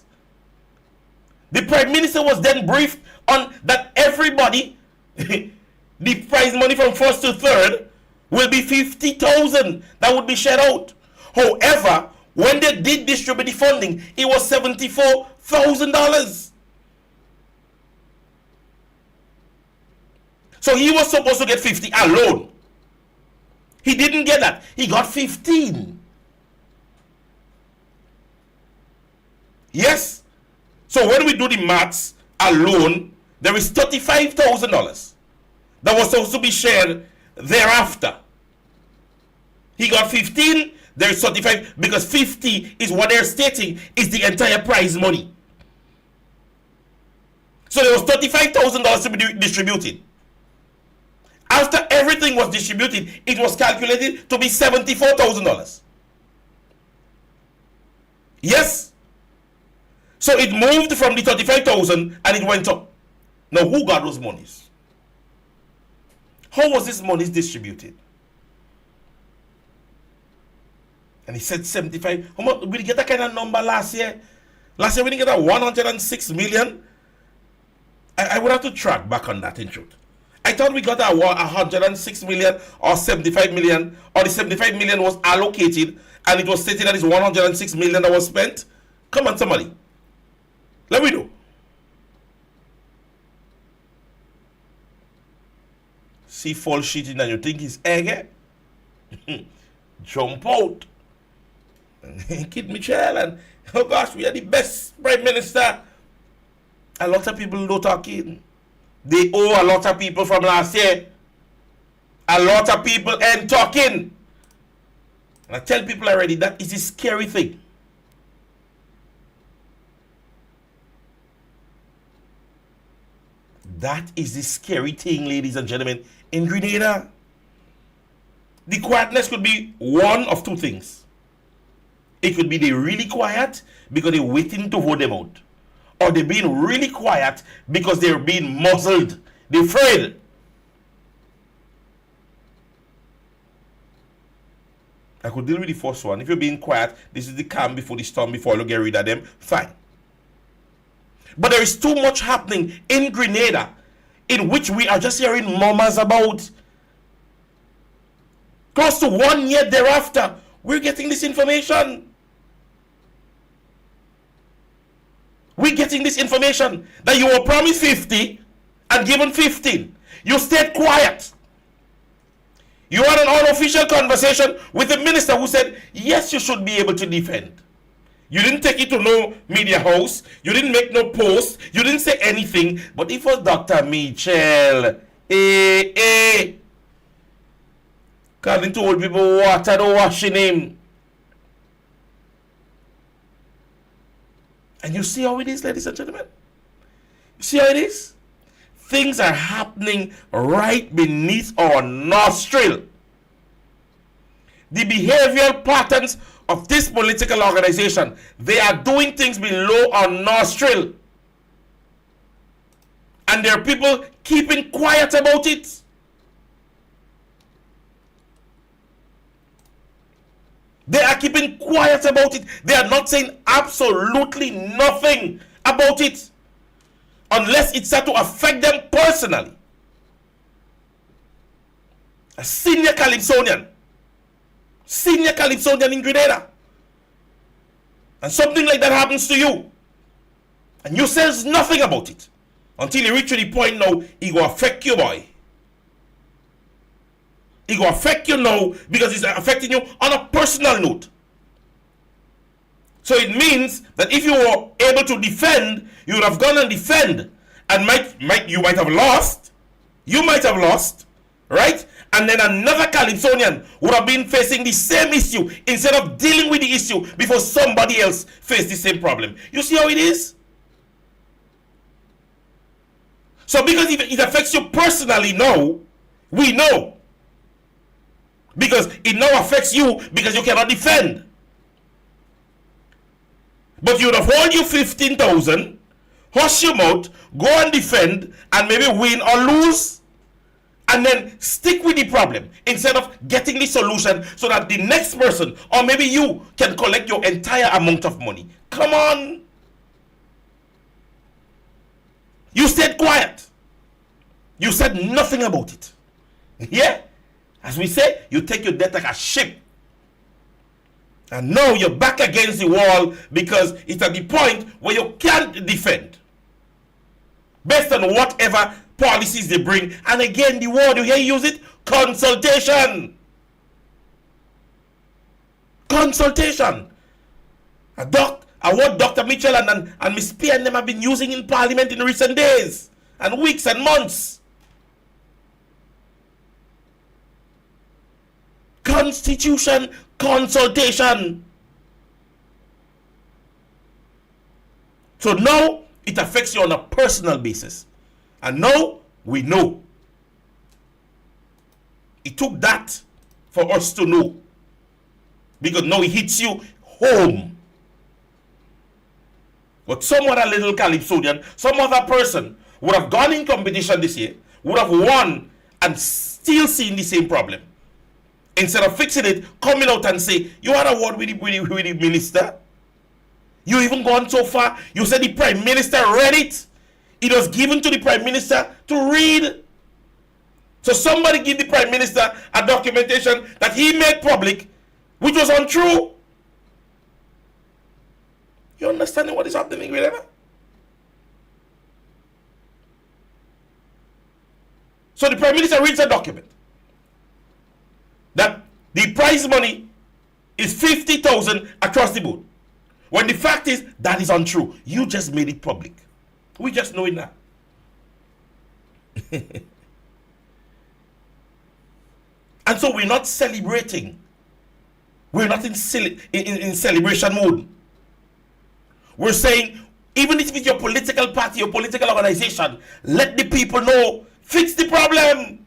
The Prime Minister was then briefed on that everybody, the prize money from first to third, will be $50,000 that would be shared out. However, when they did distribute the funding, it was $74,000. So he was supposed to get 50 alone. He didn't get that. He got 15. Yes. So when we do the maths alone, there is $35,000 that was supposed to be shared thereafter. He got 15, there is 35, because 50 is what they're stating is the entire prize money. So there was $35,000 to be distributed. After everything was distributed, it was calculated to be $74,000. Yes. So it moved from the 35,000 and it went up. Now who got those monies? How was this money distributed? And he said 75. How much? We didn't get that kind of number last year. Last year we didn't get that 106 million. I would have to track back on that in truth. I thought we got that 106 million or 75 million, or the 75 million was allocated and it was stated that it's 106 million that was spent. Come on, somebody. Let me know. See false sheeting and you think it's egg? Jump out. Kid Michelle and oh gosh, we are the best prime minister. A lot of people don't talking. They owe a lot of people from last year. A lot of people ain't talking. And I tell people already that is a scary thing. That is the scary thing, ladies and gentlemen, in Grenada. The quietness could be one of two things. It could be they're really quiet because they're waiting to vote them out. Or they're being really quiet because they're being muzzled. They're afraid. I could deal with the first one. If you're being quiet, this is the calm before the storm, before you get rid of them, fine. But there is too much happening in Grenada in which we are just hearing murmurs about. Close to 1 year thereafter, we're getting this information. We're getting this information that you were promised 50 and given 15. You stayed quiet. You had an unofficial conversation with the minister who said, yes, you should be able to defend. You didn't take it to no media house. You didn't make no post. You didn't say anything. But it was Dr. Mitchell. Calling to old people water the washing him. And you see how it is, ladies and gentlemen? You see how it is? Things are happening right beneath our nostril. The behavioral patterns of this political organization, they are doing things below our nostril. And there are people keeping quiet about it. They are keeping quiet about it. They are not saying absolutely nothing about it. Unless it's set to affect them personally. A senior Calypsonian in Grenada. And something like that happens to you. And you says nothing about it. Until you reach to the point now, it will affect you, boy. It will affect you now because it's affecting you on a personal note. So it means that if you were able to defend, you would have gone and defend, and you might have lost. You might have lost, right? And then another Calypsonian would have been facing the same issue instead of dealing with the issue before somebody else faced the same problem. You see how it is? So because it affects you personally now, we know. Because it now affects you because you cannot defend. But you would have hold you 15,000, hush your mouth, go and defend, and maybe win or lose, and then stick with the problem instead of getting the solution so that the next person, or maybe you, can collect your entire amount of money. Come on. You stayed quiet. You said nothing about it. Yeah? As we say, you take your death like a ship. And now you're back against the wall because it's at the point where you can't defend. Based on whatever policies they bring. And again, the word you hear use it, consultation. Consultation. A word Dr. Mitchell and Miss P and them have been using in Parliament in recent days and weeks and months. Constitution consultation. So now it affects you on a personal basis. And now we know. It took that for us to know. Because now it hits you home. But some other little Calypsonian, some other person would have gone in competition this year, would have won and still seen the same problem. instead of fixing it, coming out and say, you had a word with the minister. You even gone so far, you said the Prime Minister read it. It was given to the Prime Minister to read. So somebody give the Prime Minister a documentation that he made public, which was untrue. You understanding what is happening, whatever? So the Prime Minister reads a document that the prize money is 50,000 across the board. When the fact is, that is untrue. You just made it public. We just know it now. And so we're not celebrating. We're not in celebration mode. We're saying, even if it's your political party, your political organization, let the people know, fix the problem.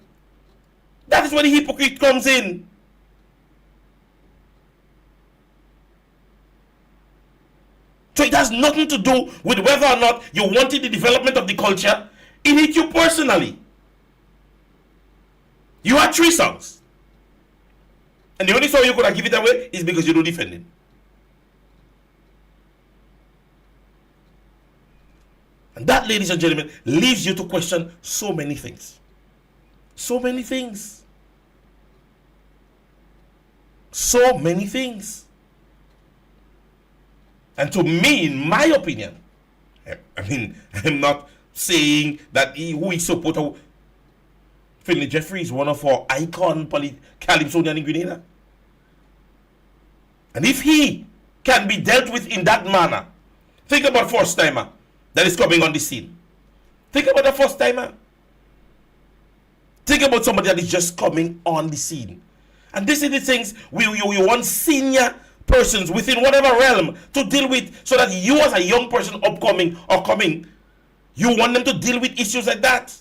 That is where the hypocrite comes in. So it has nothing to do with whether or not you wanted the development of the culture. It hit you personally. You had 3 songs. And the only song you could have given it away is because you don't defend it. And that, ladies and gentlemen, leaves you to question so many things. So many things. So many things. And to me, in my opinion, I mean, I'm not saying that who is supporter. Finley Jeffrey is one of our icon Calypsonian in Grenada. And if he can be dealt with in that manner, think about first timer that is coming on the scene. Think about the first timer. Think about somebody that is just coming on the scene. And this is the things we want senior persons within whatever realm to deal with, so that you as a young person upcoming or coming, you want them to deal with issues like that.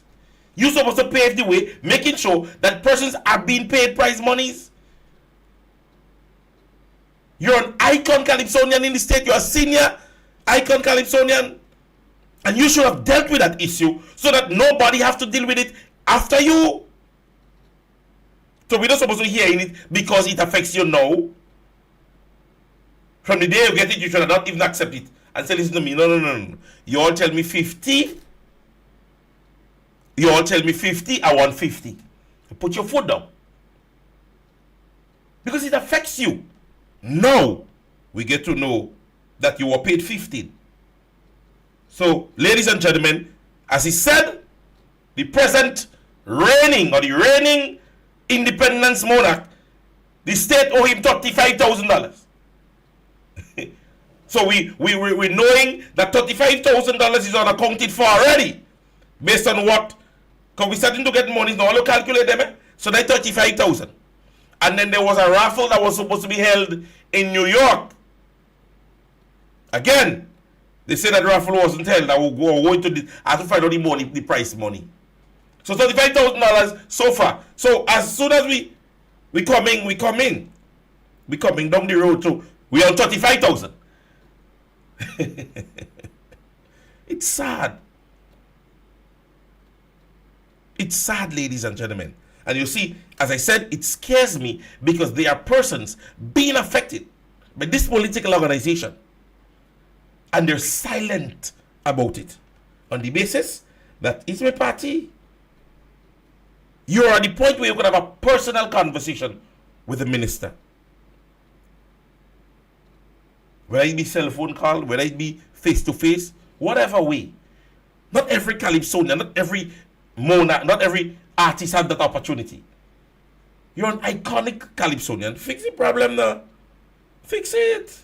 You're supposed to pave the way, making sure that persons are being paid prize monies. You're an icon Calypsonian in the state. You're a senior icon Calypsonian. And you should have dealt with that issue so that nobody has to deal with it after you. So we're not supposed to hear it because it affects you now. From the day you get it, you should not even accept it and say, listen to me. No. You all tell me 50. You all tell me 50, I want 50. You put your foot down. Because it affects you. Now, we get to know that you were paid 15. So, ladies and gentlemen, as he said, the present reigning independence monarch, the state owe him $35,000. So we're knowing that $35,000 is unaccounted for already, based on what, because we're starting to get money now. I'll calculate them. So that's 35,000. And then there was a raffle that was supposed to be held in New York. Again, they say that raffle wasn't held. I will go into I have to find out the money, the price money. So $35,000 so far. So as soon as we coming down the road to, we on 35,000. It's sad. It's sad, ladies and gentlemen. And you see, as I said, it scares me because there are persons being affected by this political organization. And they're silent about it on the basis that it's my party. You're at the point where you could have a personal conversation with the minister. Whether it be cell phone call, whether it be face-to-face, whatever way. Not every Calypsonian, not every monarch, not every artist had that opportunity. You're an iconic Calypsonian. Fix the problem now. Fix it.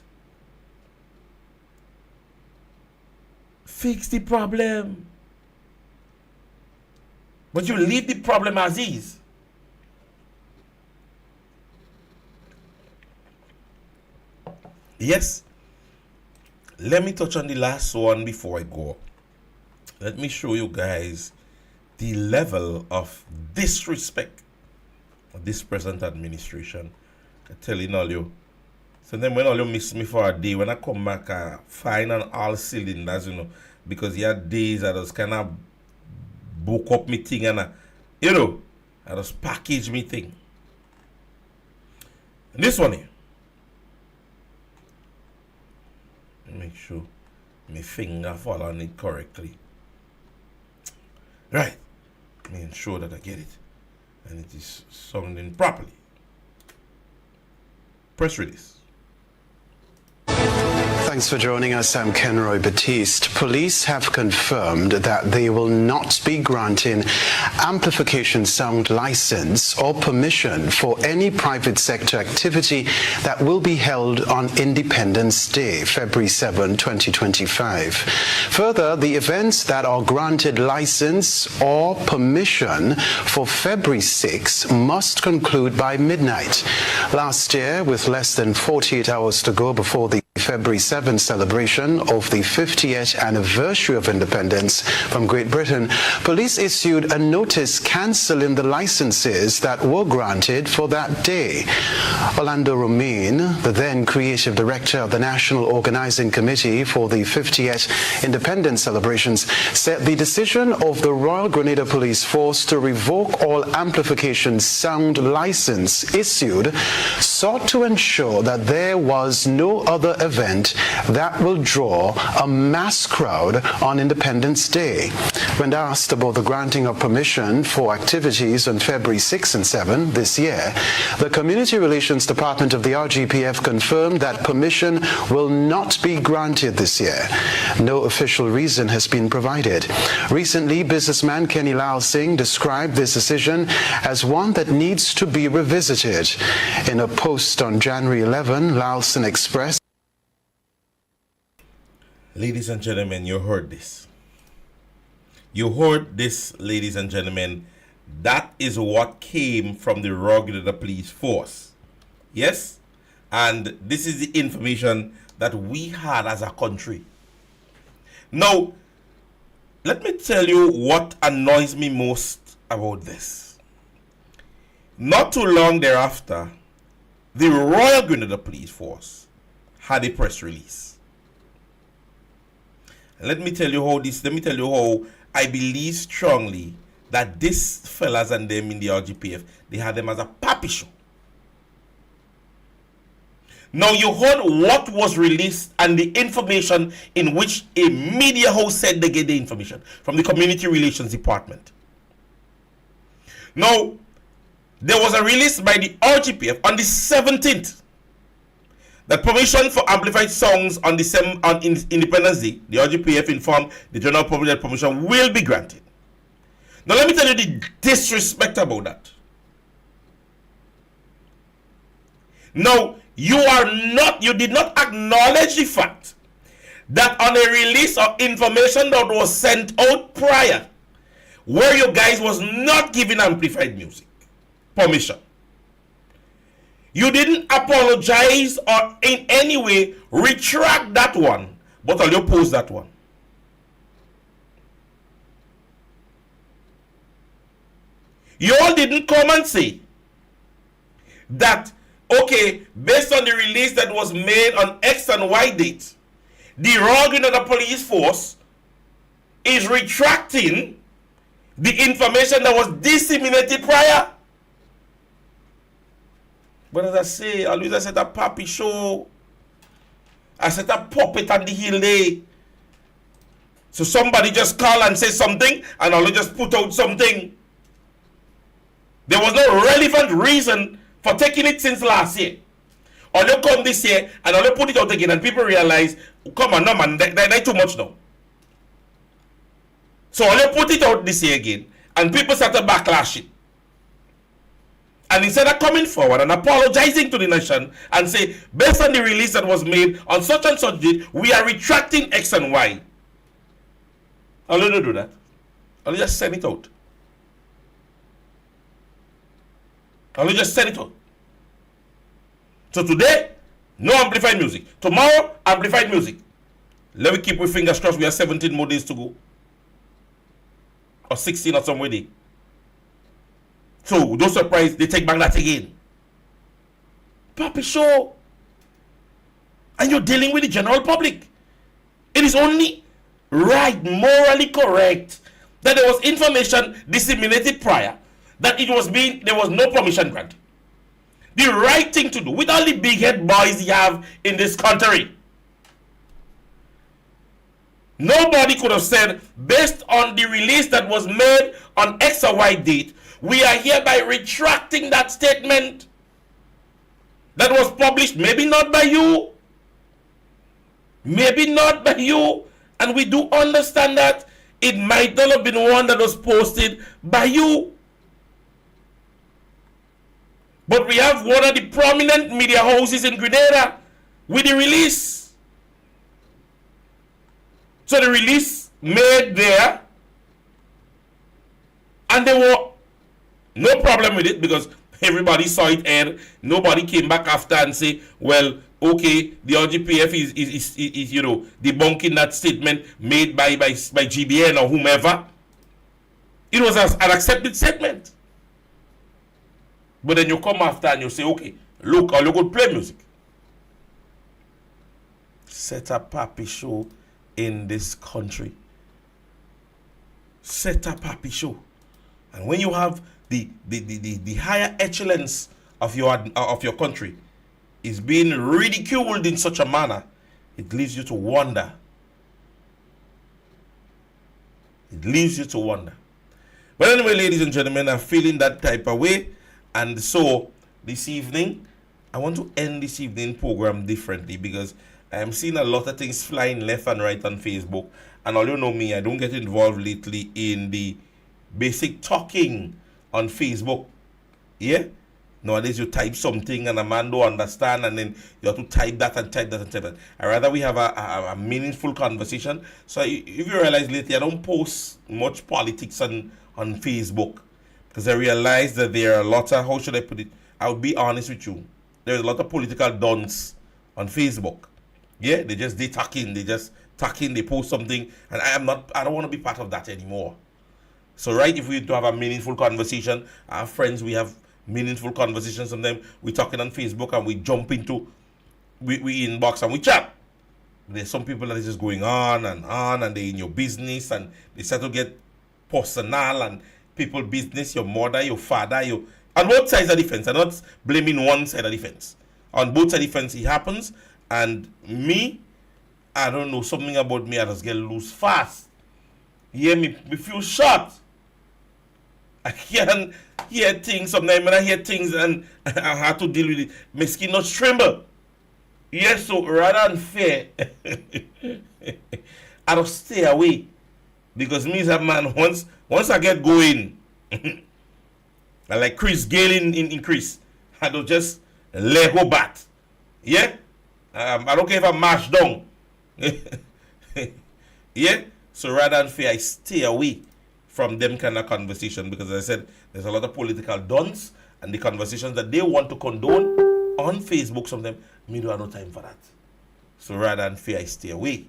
Fix the problem. But you leave the problem as is. Yes. Let me touch on the last one before I go. Let me show you guys the level of disrespect of this present administration. I'm telling all you. Sometimes when all you miss me for a day, when I come back, I fine on all cylinders, you know, because you had days I just kind of book up me thing and I just package me thing. This one here. Make sure my finger fall on it correctly. Right. Let me ensure that I get it. And it is sounding properly. Press release. Thanks for joining us. I'm Kenroy Batiste. Police have confirmed that they will not be granting amplification sound license or permission for any private sector activity that will be held on Independence Day, February 7, 2025. Further, the events that are granted license or permission for February 6 must conclude by midnight. Last year, with less than 48 hours to go before the February 7 celebration of the 50th anniversary of independence from Great Britain, police issued a notice cancelling the licenses that were granted for that day. Orlando Romaine, the then creative director of the National Organizing Committee for the 50th independence celebrations, said the decision of the Royal Grenada Police Force to revoke all amplification sound license issued sought to ensure that there was no other event that will draw a mass crowd on Independence Day. When asked about the granting of permission for activities on February 6 and 7 this year, the Community Relations Department of the RGPF confirmed that permission will not be granted this year. No official reason has been provided. Recently, businessman Kenny Lal Singh described this decision as one that needs to be revisited. In a post on January 11, Lal Singh expressed, Ladies and gentlemen, you heard this. You heard this, ladies and gentlemen. That is what came from the Royal Grenada Police Force. Yes? And this is the information that we had as a country. Now, let me tell you what annoys me most about this. Not too long thereafter, the Royal Grenada Police Force had a press release. Let me tell you how I believe strongly that these fellas and them in the RGPF, they had them as a puppy show. Now you heard what was released and the information in which a media house said they get the information from the Community Relations Department. Now, there was a release by the RGPF on the 17th that permission for amplified songs on Independence Day, the RGPF informed the general public that permission will be granted. Now let me tell you the disrespect about that. Now, you did not acknowledge the fact that on a release of information that was sent out prior, where you guys was not giving amplified music permission. You didn't apologize or in any way retract that one, but I'll oppose that one. You all didn't come and say that, okay, based on the release that was made on X and Y date, the Royal Grenada Police Force is retracting the information that was disseminated prior. But as I say, always I said a puppy show. I said a puppet on the hill day. So somebody just call and say something and I'll just put out something. There was no relevant reason for taking it since last year. Or you come this year and I'll put it out again and people realize, come on, no man, that's too much now. So I'll put it out this year again and people started backlashing. And instead of coming forward and apologizing to the nation and say, based on the release that was made on such and such date, we are retracting X and Y. I'll not do that. I'll just send it out. I'll just send it out. So today, no amplified music. Tomorrow, amplified music. Let me keep our fingers crossed. We have 17 more days to go. Or 16 or some way. So, don't surprise, they take back that again. Puppy show. And you're dealing with the general public. It is only right, morally correct, that there was information disseminated prior, that there was no permission granted. the right thing to do with all the big head boys you have in this country. Nobody could have said, based on the release that was made on X or Y date, we are hereby retracting that statement that was published, maybe not by you, and we do understand that it might not have been one that was posted by you. But we have one of the prominent media houses in Grenada with the release. So the release made there, and there were no problem with it because everybody saw it and nobody came back after and say, well, okay, the RGPF is you know, debunking that statement made by GBN or whomever. It was an accepted statement. But then you come after and you say, okay, look, all you could play music. Set a papi show in this country. Set a papi show. And when you have the higher excellence of your country is being ridiculed in such a manner, it leaves you to wonder. It leaves you to wonder. But anyway, ladies and gentlemen, I'm feeling that type of way. And so, this evening, I want to end this evening program differently because I am seeing a lot of things flying left and right on Facebook. And all you know me, I don't get involved lately in the basic talking on Facebook. Yeah? Nowadays, you type something and a man don't understand, and then you have to type that and type that and type that. I rather we have a meaningful conversation. So, if you realize lately, I don't post much politics on Facebook. Because I realize that there are a lot of, how should I put it? I'll be honest with you. There's a lot of political dons on Facebook. Yeah, they talking, they post something, and I don't want to be part of that anymore. So right, if we do have a meaningful conversation, our friends, we have meaningful conversations, sometimes we're talking on Facebook and we jump into, we inbox and we chat. There's some people that are just going on, and they're in your business, and they start to get personal, and people business, your mother, your father, on both sides of the fence. I'm not blaming one side of the fence. On both sides of the fence, it happens. And me, I don't know, something about me, I just get loose fast. You hear me feel short. I can't hear things sometimes. When I hear things and I have to deal with it, my skin not tremble. Yes, so rather than fear, I just stay away. Because me as a man, once I get going, I like Chris Gale in Chris, I don't just let go back. Yeah? I don't care if I mash down. Yeah? So rather than fear, I stay away from them kind of conversation, because as I said, there's a lot of political dons, and the conversations that they want to condone on Facebook, sometimes, me don't have no time for that. So rather than fear, I stay away.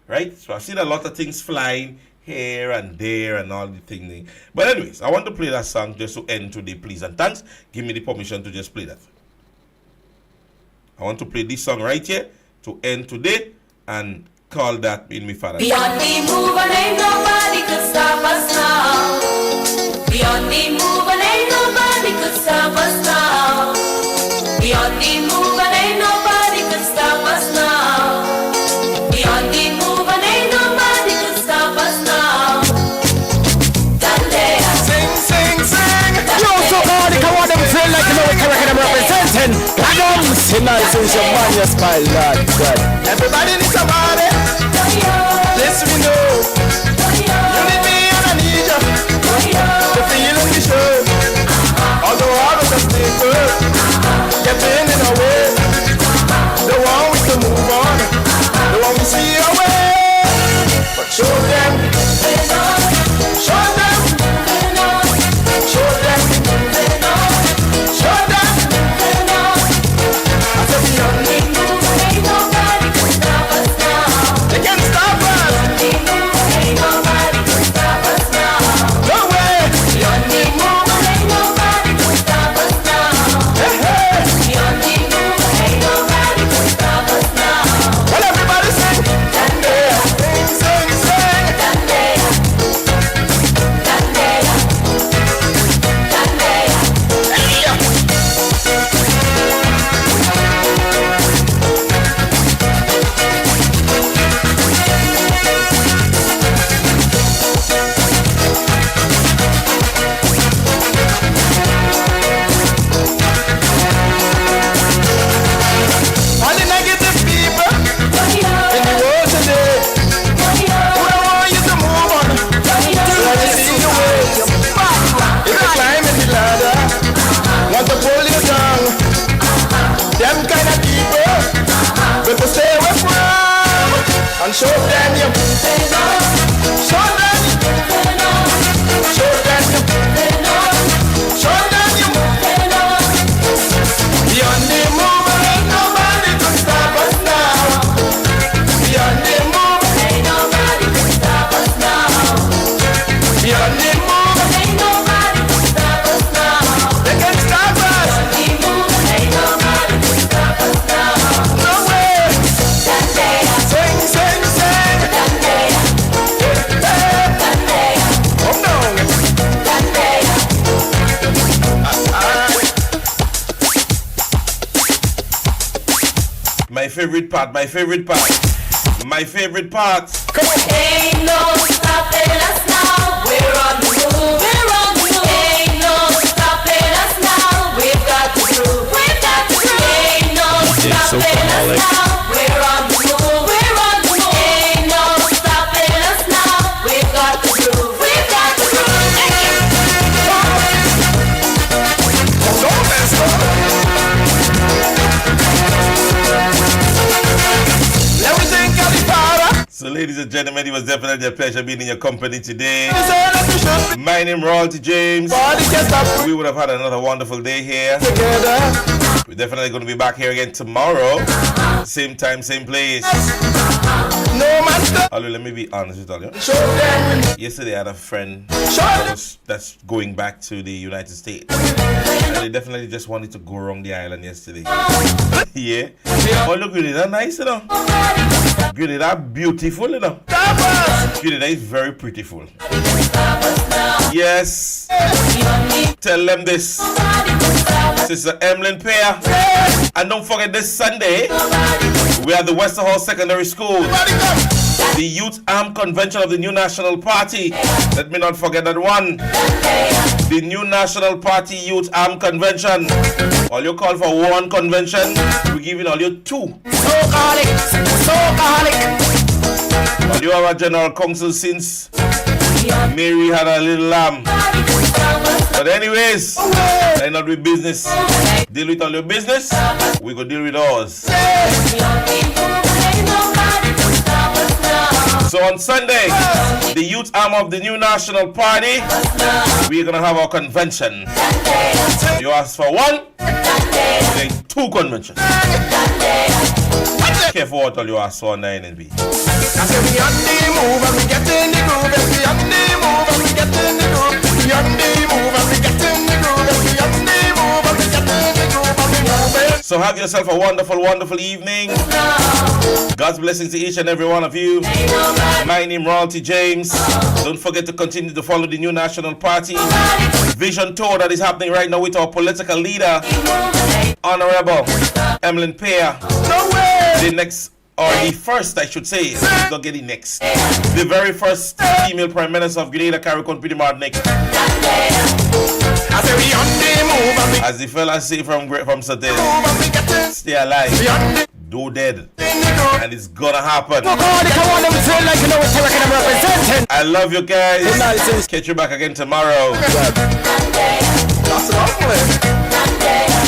Right? So I've seen a lot of things flying here and there and all the things. But anyways, I want to play that song just to end today, please. And thanks. Give me the permission to just play that. I want to play this song right here to end today and call that in me father. Beyond the move and ain't nobody could stop us now. Beyond the move and ain't nobody could stop us now. Beyond the move and ain't nobody could stop us now. Beyond the move and ain't nobody could stop us now. Sing. Yo, so hard, come on, them feel like you know we can reckon them representing. Sinners in your man, your smile, Lord God. Everybody needs somebody. This we know. You need me and I need you. The feeling we show. Although all of us people getting in our way. The one we can move on. The one we see our way. But show them. Show them. Show them. Show them. Beyond the move, ain't nobody can stop us now. They can't stop us. Beyond the move, ain't nobody can stop us now. No way. Beyond the move, ain't nobody can stop us now. Hey, hey. Beyond the move, and show them you. Show them. Show them you. Show them you. Beyond the move, ain't nobody can stop us now. Beyond the move, ain't nobody can stop us now. Beyond the move, ain't nobody can stop us now. They can stop us. Beyond the move, ain't nobody can stop us now. No way. Sing, sing, sing. Come down. My favorite part. My favorite part. Come on. Ain't no stopping us now. We're on the move. We're on the move. Ain't no stopping us now. We've got the groove. We've got the groove. Ain't no stopping us now. We're on the move. We're on the move. Ain't no stopping us now. We've got the groove. We've got the groove. Don't mess up. Let me think of the power. So, ladies and gentlemen, it was definitely a pleasure being in your company today. It's all that we should. My name Royalty James. Body can stop We would have had another wonderful day here. together. We're definitely going to be back here again tomorrow. Same time, same place. No man stop. Although, let me be honest with you. Show them. Yesterday, I had a friend Show them. that's going back to the United States. And they definitely just wanted to go around the island yesterday. Yeah. Oh, look, Grenada, nice, you know. Grenada, beautiful, you know. Stop us. Grenada is very prettiful. Yes. Tell them this. Sister Emlyn Pear. And don't forget this Sunday, we are at the Westerhall Secondary School. Body come. The Youth Armed Convention of the New National Party. Let me not forget that one. The New National Party Youth Armed Convention. All you call for one convention, we're giving all you two. So colic. So colic. All you have a general council since Mary had a little lamb. But anyways, I not with business. Deal with all your business, we go deal with ours. So on Sunday, the youth arm of the New National Party, we're gonna have our convention. You ask for one, then two conventions. Careful what all you ask for on the NNB. I say we on the move and we get in the groove. And we on the move and we get in the groove. We on the move and we get in the groove. And we on the move and we get in the groove. And we move it. So have yourself a wonderful, wonderful evening. God's blessings to each and every one of you. My name Royalty James. Don't forget to continue to follow the New National Party vision tour that is happening right now with our political leader, Honorable Emlyn Pear. No way. The next, or the first, I should say, don't get the next. The very first female Prime Minister of Grenada, Caricon Pidi Martinique. I say we on the move and we As the fella say from Satel, move and we get in. stay alive, We on the do dead, groove. and it's gonna happen. So colic. I want them to feel like you know what I'm representing. I love you guys. Good night, sis. Catch you back again tomorrow. That's it all for it.